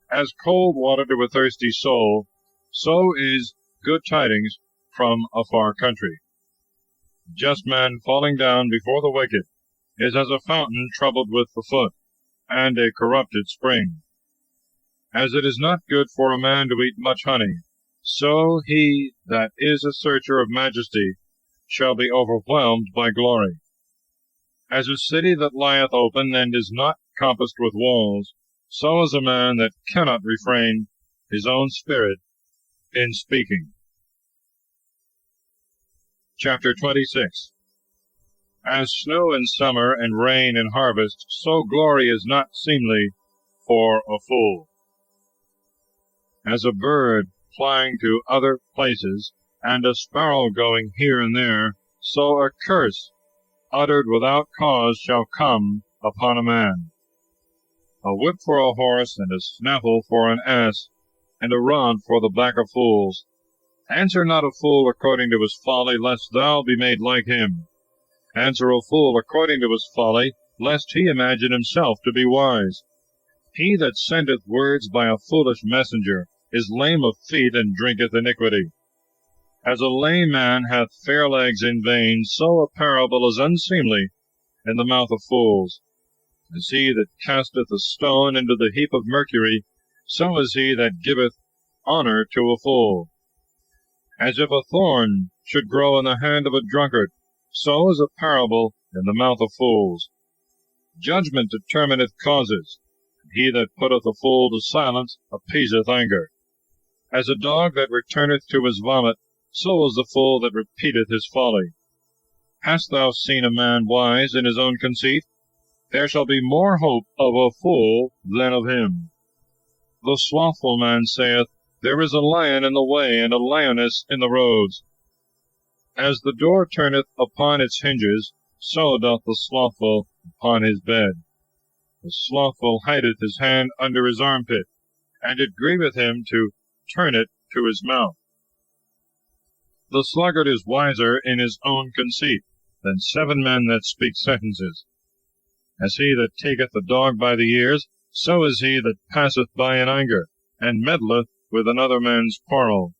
As cold water to a thirsty soul, so is good tidings from a far country. A just man falling down before the wicked is as a fountain troubled with the foot, and a corrupted spring. As it is not good for a man to eat much honey, so he that is a searcher of majesty shall be overwhelmed by glory. As a city that lieth open and is not compassed with walls, so is a man that cannot refrain his own spirit in speaking. Chapter 26. As snow in summer and rain in harvest, so glory is not seemly for a fool. As a bird flying to other places, and a sparrow going here and there, so a curse uttered without cause shall come upon a man. A whip for a horse, and a snaffle for an ass, and a rod for the back of fools. Answer not a fool according to his folly, lest thou be made like him. Answer a fool according to his folly, lest he imagine himself to be wise. He that sendeth words by a foolish messenger is lame of feet, and drinketh iniquity. As a lame man hath fair legs in vain, so a parable is unseemly in the mouth of fools. As he that casteth a stone into the heap of mercury, so is he that giveth honor to a fool. As if a thorn should grow in the hand of a drunkard, so is a parable in the mouth of fools. Judgment determineth causes, and he that putteth a fool to silence appeaseth anger. As a dog that returneth to his vomit, so is the fool that repeateth his folly. Hast thou seen a man wise in his own conceit? There shall be more hope of a fool than of him. The slothful man saith, There is a lion in the way, and a lioness in the roads. As the door turneth upon its hinges, so doth the slothful upon his bed. The slothful hideth his hand under his armpit, and it grieveth him to turn it to his mouth. The sluggard is wiser in his own conceit than 7 men that speak sentences. As he that taketh the dog by the ears, so is he that passeth by in anger, and meddleth with another man's quarrel.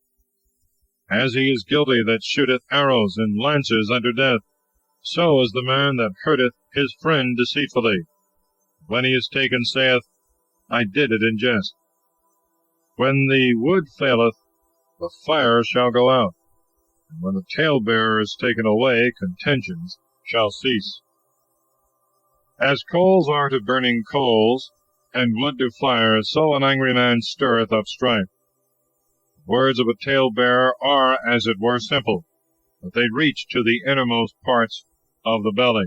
As he is guilty that shooteth arrows and lances unto death, so is the man that hurteth his friend deceitfully. When he is taken, saith, I did it in jest. When the wood faileth, the fire shall go out, and when the talebearer is taken away, contentions shall cease. As coals are to burning coals, and wood to fire, so an angry man stirreth up strife. Words of a tale-bearer are, as it were, simple, but they reach to the innermost parts of the belly.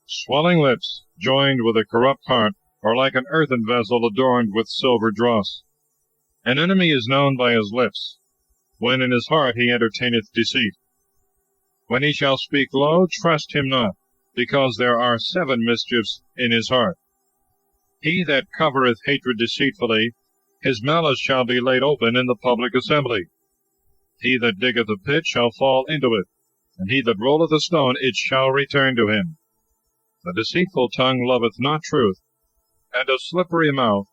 Swelling lips, joined with a corrupt heart, are like an earthen vessel adorned with silver dross. An enemy is known by his lips, when in his heart he entertaineth deceit. When he shall speak low, trust him not, because there are 7 mischiefs in his heart. He that covereth hatred deceitfully, his malice shall be laid open in the public assembly. He that diggeth a pit shall fall into it, and he that rolleth a stone, it shall return to him. The deceitful tongue loveth not truth, and a slippery mouth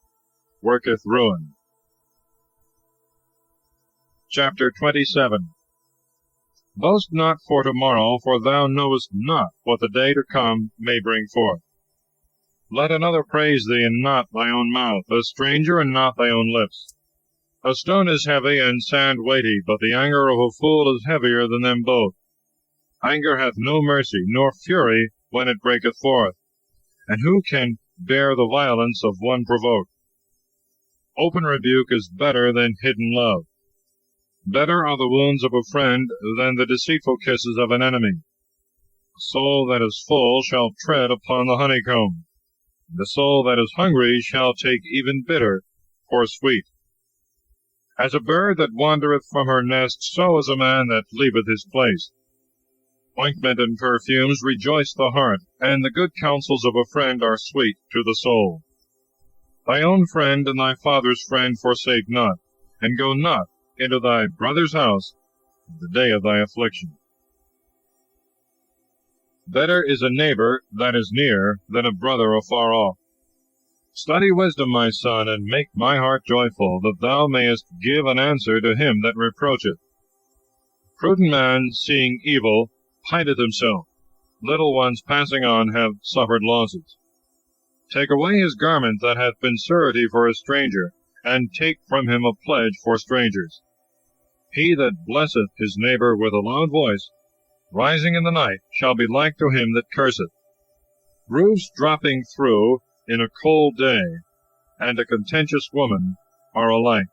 worketh ruin. Chapter 27. Boast not for tomorrow, for thou knowest not what the day to come may bring forth. Let another praise thee, and not thy own mouth, a stranger, and not thy own lips. A stone is heavy, and sand weighty, but the anger of a fool is heavier than them both. Anger hath no mercy, nor fury when it breaketh forth. And who can bear the violence of one provoked? Open rebuke is better than hidden love. Better are the wounds of a friend than the deceitful kisses of an enemy. The soul that is full shall tread upon the honeycomb. The soul that is hungry shall take even bitter for sweet. As a bird that wandereth from her nest, so is a man that leaveth his place. Ointment and perfumes rejoice the heart, and the good counsels of a friend are sweet to the soul. Thy own friend and thy father's friend forsake not, and go not into thy brother's house in the day of thy affliction. Better is a neighbor that is near than a brother afar off. Study wisdom, my son, and make my heart joyful, that thou mayest give an answer to him that reproacheth. Prudent man, seeing evil, hideth himself. Little ones passing on have suffered losses. Take away his garment that hath been surety for a stranger, and take from him a pledge for strangers. He that blesseth his neighbor with a loud voice, rising in the night, shall be like to him that curseth. Roofs dropping through in a cold day, and a contentious woman are alike.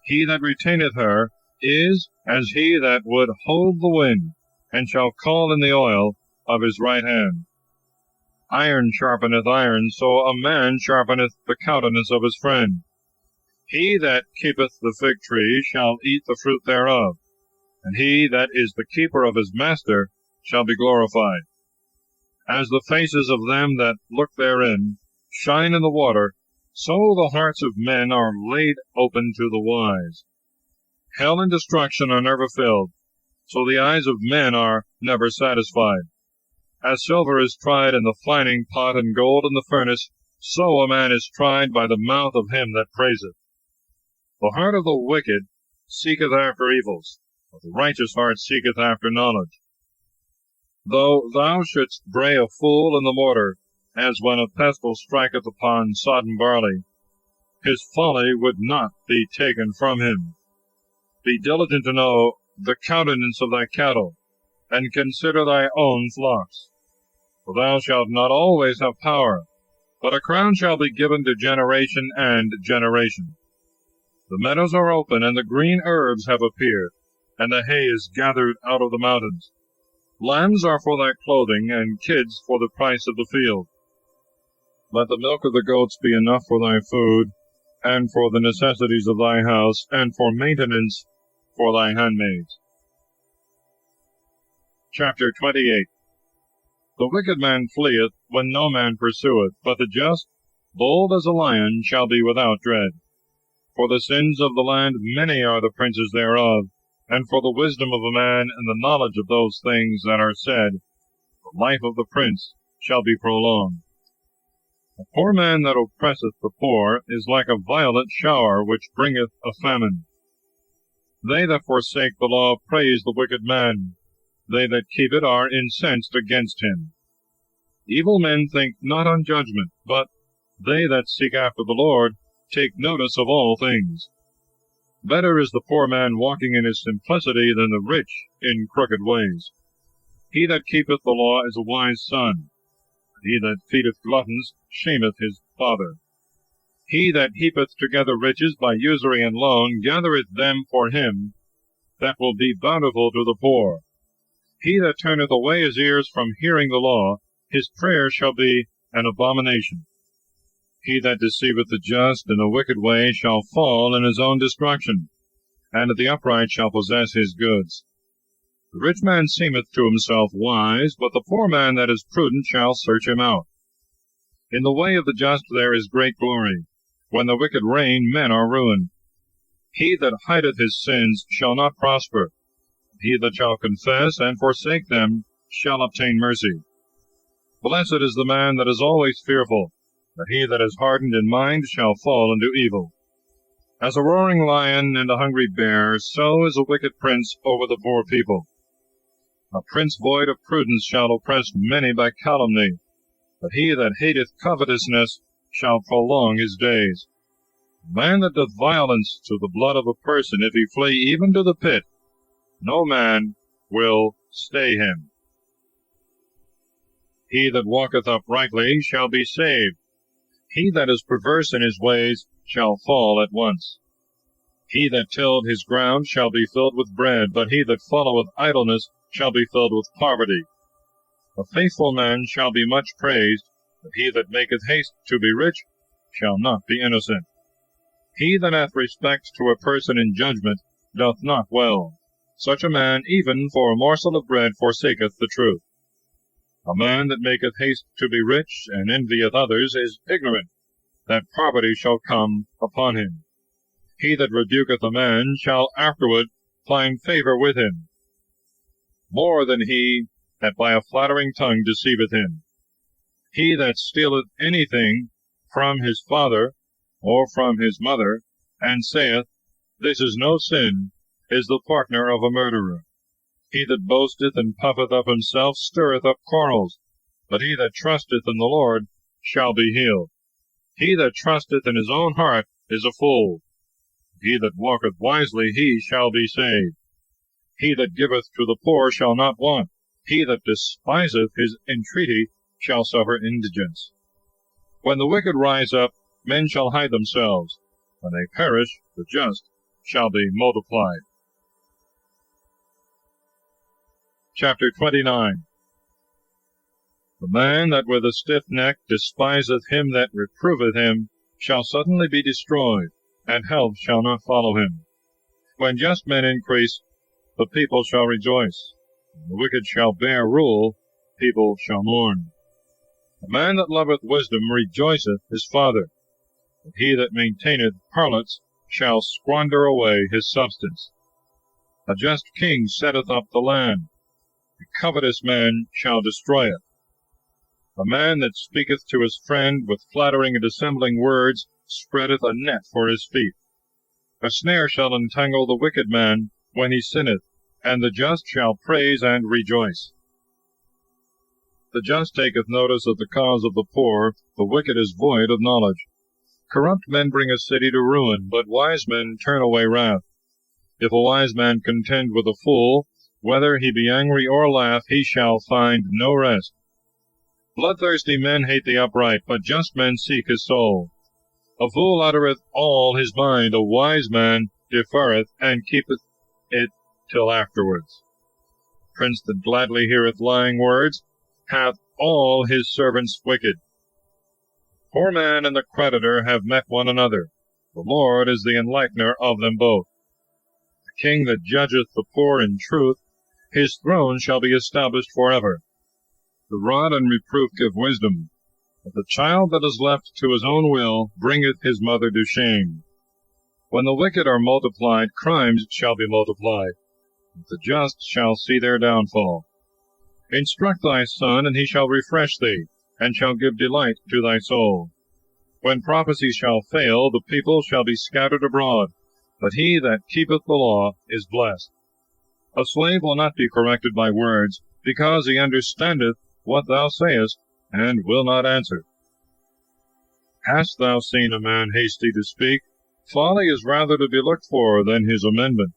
He that retaineth her is as he that would hold the wind, and shall call in the oil of his right hand. Iron sharpeneth iron, so a man sharpeneth the countenance of his friend. He that keepeth the fig tree shall eat the fruit thereof, and he that is the keeper of his master shall be glorified. As the faces of them that look therein shine in the water, so the hearts of men are laid open to the wise. Hell and destruction are never filled, so the eyes of men are never satisfied. As silver is tried in the finding pot, and gold in the furnace, so a man is tried by the mouth of him that praiseth. The heart of the wicked seeketh after evils, but the righteous heart seeketh after knowledge. Though thou shouldst bray a fool in the mortar, as when a pestle striketh upon sodden barley, his folly would not be taken from him. Be diligent to know the countenance of thy cattle, and consider thy own flocks. For thou shalt not always have power, but a crown shall be given to generation and generation. The meadows are open, and the green herbs have appeared, and the hay is gathered out of the mountains. Lambs are for thy clothing, and kids for the price of the field. Let the milk of the goats be enough for thy food, and for the necessities of thy house, and for maintenance for thy handmaids. Chapter 28. The wicked man fleeth when no man pursueth, but the just, bold as a lion, shall be without dread. For the sins of the land many are the princes thereof, and for the wisdom of a man and the knowledge of those things that are said, the life of the prince shall be prolonged. A poor man that oppresseth the poor is like a violent shower which bringeth a famine. They that forsake the law praise the wicked man. They that keep it are incensed against him. Evil men think not on judgment, but they that seek after the Lord take notice of all things. Better is the poor man walking in his simplicity than the rich in crooked ways. He that keepeth the law is a wise son. He that feedeth gluttons shameth his father. He that heapeth together riches by usury and loan gathereth them for him that will be bountiful to the poor. He that turneth away his ears from hearing the law, his prayer shall be an abomination. He that deceiveth the just in a wicked way shall fall in his own destruction, and the upright shall possess his goods. The rich man seemeth to himself wise, but the poor man that is prudent shall search him out. In the way of the just there is great glory. When the wicked reign, men are ruined. He that hideth his sins shall not prosper. He that shall confess and forsake them shall obtain mercy. Blessed is the man that is always fearful, but he that is hardened in mind shall fall into evil. As a roaring lion and a hungry bear, so is a wicked prince over the poor people. A prince void of prudence shall oppress many by calumny, but he that hateth covetousness shall prolong his days. A man that doth violence to the blood of a person, if he flee even to the pit, no man will stay him. He that walketh uprightly shall be saved. He that is perverse in his ways shall fall at once. He that tilled his ground shall be filled with bread, but he that followeth idleness shall be filled with poverty. A faithful man shall be much praised, but he that maketh haste to be rich shall not be innocent. He that hath respect to a person in judgment doth not well. Such a man, even for a morsel of bread, forsaketh the truth. A man that maketh haste to be rich, and envieth others, is ignorant that poverty shall come upon him. He that rebuketh a man shall afterward find favor with him, more than he that by a flattering tongue deceiveth him. He that stealeth anything from his father or from his mother, and saith, This is no sin, is the partner of a murderer. He that boasteth and puffeth up himself stirreth up quarrels, but he that trusteth in the Lord shall be healed. He that trusteth in his own heart is a fool. He that walketh wisely, he shall be saved. He that giveth to the poor shall not want. He that despiseth his entreaty shall suffer indigence. When the wicked rise up, men shall hide themselves. When they perish, the just shall be multiplied. Chapter 29. The man that with a stiff neck despiseth him that reproveth him shall suddenly be destroyed, and health shall not follow him. When just men increase, the people shall rejoice. When the wicked shall bear rule, people shall mourn. The man that loveth wisdom rejoiceth his father, but he that maintaineth harlots shall squander away his substance. A just king setteth up the land, a covetous man shall destroy it. A man that speaketh to his friend with flattering and dissembling words spreadeth a net for his feet. A snare shall entangle the wicked man when he sinneth, and the just shall praise and rejoice. The just taketh notice of the cause of the poor, the wicked is void of knowledge. Corrupt men bring a city to ruin, but wise men turn away wrath. If a wise man contend with a fool, whether he be angry or laugh, he shall find no rest. Bloodthirsty men hate the upright, but just men seek his soul. A fool uttereth all his mind, a wise man deferreth, and keepeth it till afterwards. Prince that gladly heareth lying words hath all his servants wicked. Poor man and the creditor have met one another. The Lord is the enlightener of them both. The king that judgeth the poor in truth, his throne shall be established forever. The rod and reproof give wisdom, but the child that is left to his own will bringeth his mother to shame. When the wicked are multiplied, crimes shall be multiplied, but the just shall see their downfall. Instruct thy son, and he shall refresh thee, and shall give delight to thy soul. When prophecy shall fail, the people shall be scattered abroad, but he that keepeth the law is blessed. A slave will not be corrected by words, because he understandeth what thou sayest, and will not answer. Hast thou seen a man hasty to speak? Folly is rather to be looked for than his amendment.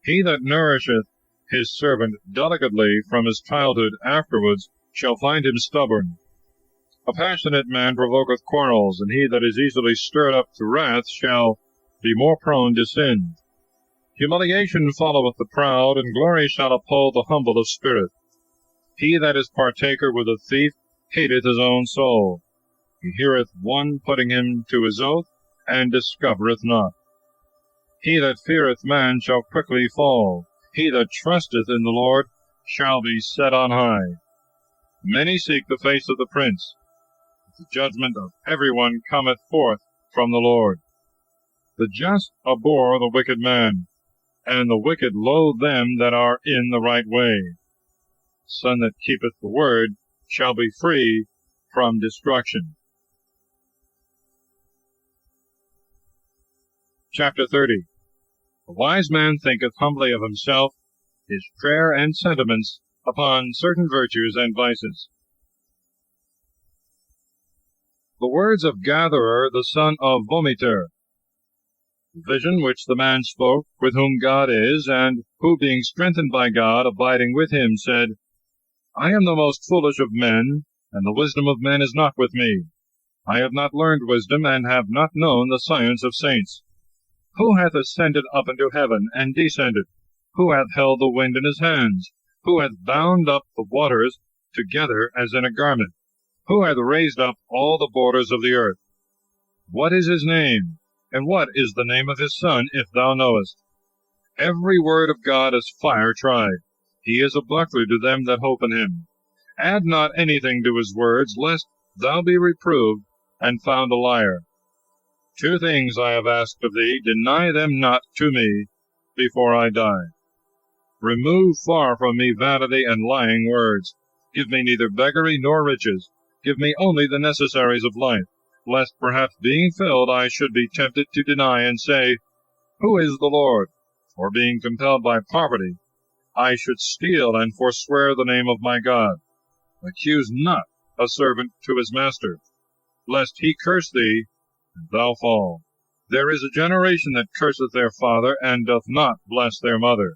He that nourisheth his servant delicately from his childhood afterwards shall find him stubborn. A passionate man provoketh quarrels, and he that is easily stirred up to wrath shall be more prone to sin. Humiliation followeth the proud, and glory shall uphold the humble of spirit. He that is partaker with a thief hateth his own soul. He heareth one putting him to his oath, and discovereth not. He that feareth man shall quickly fall. He that trusteth in the Lord shall be set on high. Many seek the face of the prince. The judgment of every one cometh forth from the Lord. The just abhor the wicked man, and the wicked loathe them that are in the right way. The son that keepeth the word shall be free from destruction. Chapter 30. A wise man thinketh humbly of himself, his prayer and sentiments upon certain virtues and vices. The words of Gatherer, the son of Vomiter. The vision which the man spoke, with whom God is, and who, being strengthened by God, abiding with him, said, I am the most foolish of men, and the wisdom of men is not with me. I have not learned wisdom, and have not known the science of saints. Who hath ascended up into heaven, and descended? Who hath held the wind in his hands? Who hath bound up the waters together as in a garment? Who hath raised up all the borders of the earth? What is his name? And what is the name of his son, if thou knowest? Every word of God is fire tried. He is a buckler to them that hope in him. Add not anything to his words, lest thou be reproved, and found a liar. 2 things I have asked of thee, deny them not to me before I die. Remove far from me vanity and lying words. Give me neither beggary nor riches. Give me only the necessaries of life, lest perhaps being filled I should be tempted to deny and say, Who is the Lord? Or being compelled by poverty, I should steal and forswear the name of my God. Accuse not a servant to his master, lest he curse thee, and thou fall. There is a generation that curseth their father, and doth not bless their mother.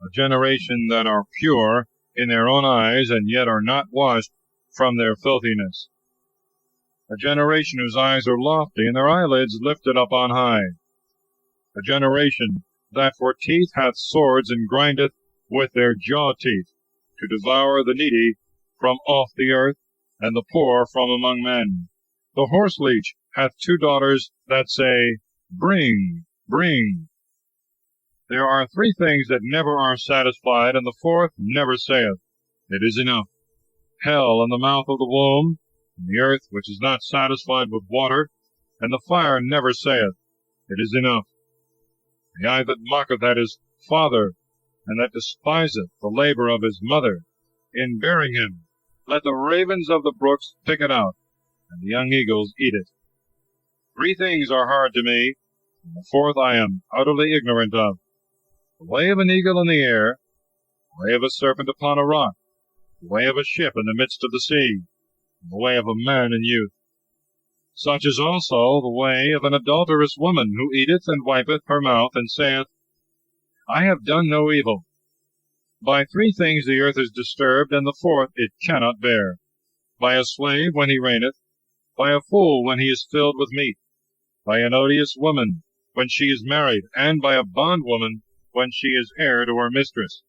A generation that are pure in their own eyes, and yet are not washed from their filthiness. A generation whose eyes are lofty, and their eyelids lifted up on high. A generation that for teeth hath swords, and grindeth with their jaw teeth, to devour the needy from off the earth, and the poor from among men. The horseleech hath 2 daughters that say, Bring, bring. There are 3 things that never are satisfied, and the 4th never saith, It is enough. Hell in the mouth of the womb, and the earth which is not satisfied with water, and the fire never saith, It is enough. The eye that mocketh at his father, and that despiseth the labor of his mother, in bearing him, let the ravens of the brooks pick it out, and the young eagles eat it. 3 things are hard to me, and the 4th I am utterly ignorant of. The way of an eagle in the air, the way of a serpent upon a rock, the way of a ship in the midst of the sea, and the way of a man in youth. Such is also the way of an adulterous woman, who eateth and wipeth her mouth, and saith, I have done no evil. By 3 things the earth is disturbed, and the 4th it cannot bear. By a slave when he reigneth, by a fool when he is filled with meat, by an odious woman when she is married, and by a bondwoman when she is heir to her mistress.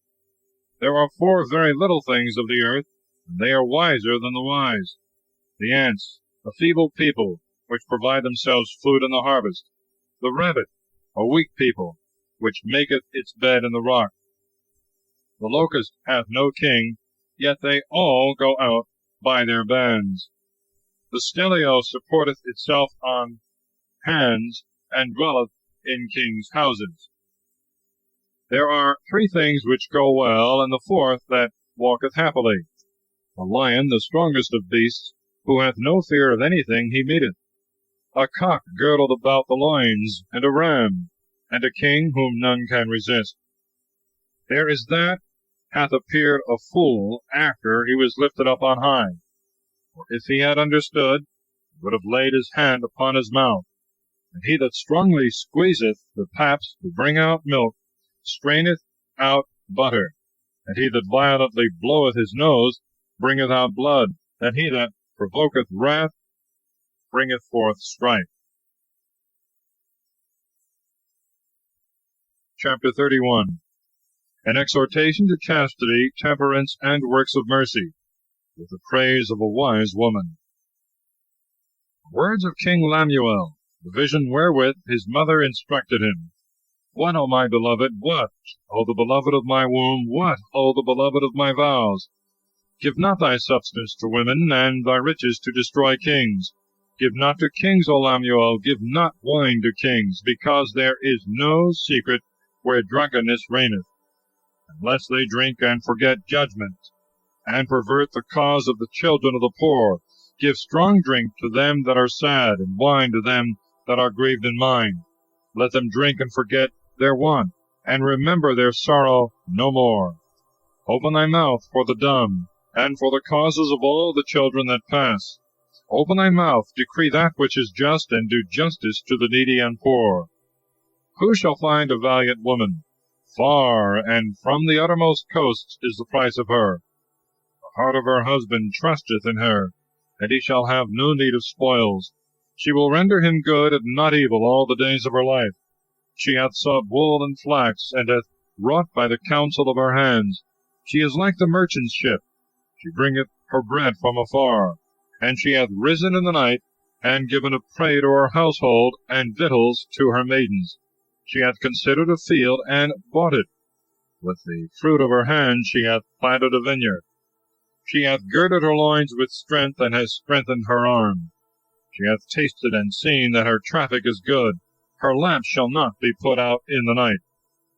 There are 4 very little things of the earth, and they are wiser than the wise. The ants, a feeble people, which provide themselves food in the harvest. The rabbit, a weak people, which maketh its bed in the rock. The locust hath no king, yet they all go out by their bands. The stelio supporteth itself on hands, and dwelleth in kings' houses. There are 3 things which go well, and the 4th that walketh happily. A lion, the strongest of beasts, who hath no fear of anything he meeteth. A cock girdled about the loins, and a ram, and a king whom none can resist. There is that hath appeared a fool after he was lifted up on high. For if he had understood, he would have laid his hand upon his mouth. And he that strongly squeezeth the paps to bring out milk, straineth out butter. And he that violently bloweth his nose, bringeth out blood. and he that provoketh wrath bringeth forth strife. Chapter 31. An exhortation to chastity, temperance, and works of mercy, with the praise of a wise woman. Words of King Lemuel, the vision wherewith his mother instructed him. What, O my beloved, what, O the beloved of my womb, what, O the beloved of my vows? Give not thy substance to women, and thy riches to destroy kings. Give not to kings, O Lemuel, give not wine to kings, because there is no secret where drunkenness reigneth, unless they drink and forget judgment, and pervert the cause of the children of the poor. Give strong drink to them that are sad, and wine to them that are grieved in mind. Let them drink and forget their want, and remember their sorrow no more. Open thy mouth for the dumb, and for the causes of all the children that pass. Open thy mouth, decree that which is just, and do justice to the needy and poor. Who shall find a valiant woman? Far, and from the uttermost coasts is the price of her. The heart of her husband trusteth in her, and he shall have no need of spoils. She will render him good and not evil all the days of her life. She hath sought wool and flax, and hath wrought by the counsel of her hands. She is like the merchant's ship. She bringeth her bread from afar. And she hath risen in the night, and given a prey to her household, and victuals to her maidens. She hath considered a field, and bought it. With the fruit of her hand she hath planted a vineyard. She hath girded her loins with strength, and has strengthened her arm. She hath tasted and seen that her traffic is good. Her lamp shall not be put out in the night.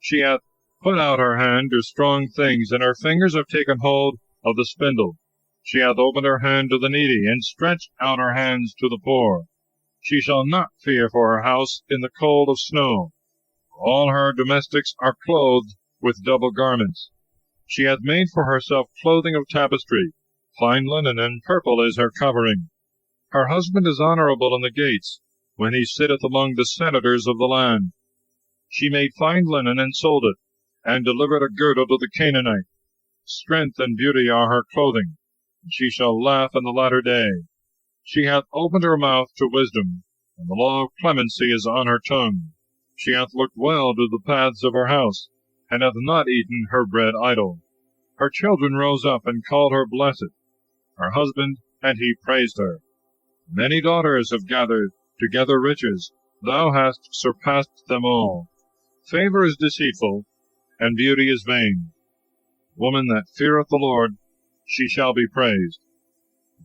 She hath put out her hand to strong things, and her fingers have taken hold of the spindle. She hath opened her hand to the needy, and stretched out her hands to the poor. She shall not fear for her house in the cold of snow. All her domestics are clothed with double garments. She hath made for herself clothing of tapestry. Fine linen and purple is her covering. Her husband is honorable in the gates, when he sitteth among the senators of the land. She made fine linen and sold it, and delivered a girdle to the Canaanite. Strength and beauty are her clothing, and she shall laugh in the latter day. She hath opened her mouth to wisdom, and the law of clemency is on her tongue. She hath looked well to the paths of her house, and hath not eaten her bread idle. Her children rose up and called her blessed. Her husband and he praised her. Many daughters have gathered together riches. Thou hast surpassed them all. Favor is deceitful, and beauty is vain. Woman that feareth the Lord, she shall be praised.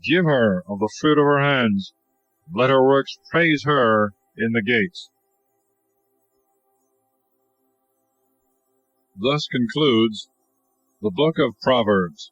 Give her of the fruit of her hands. Let her works praise her in the gates. Thus concludes the book of Proverbs.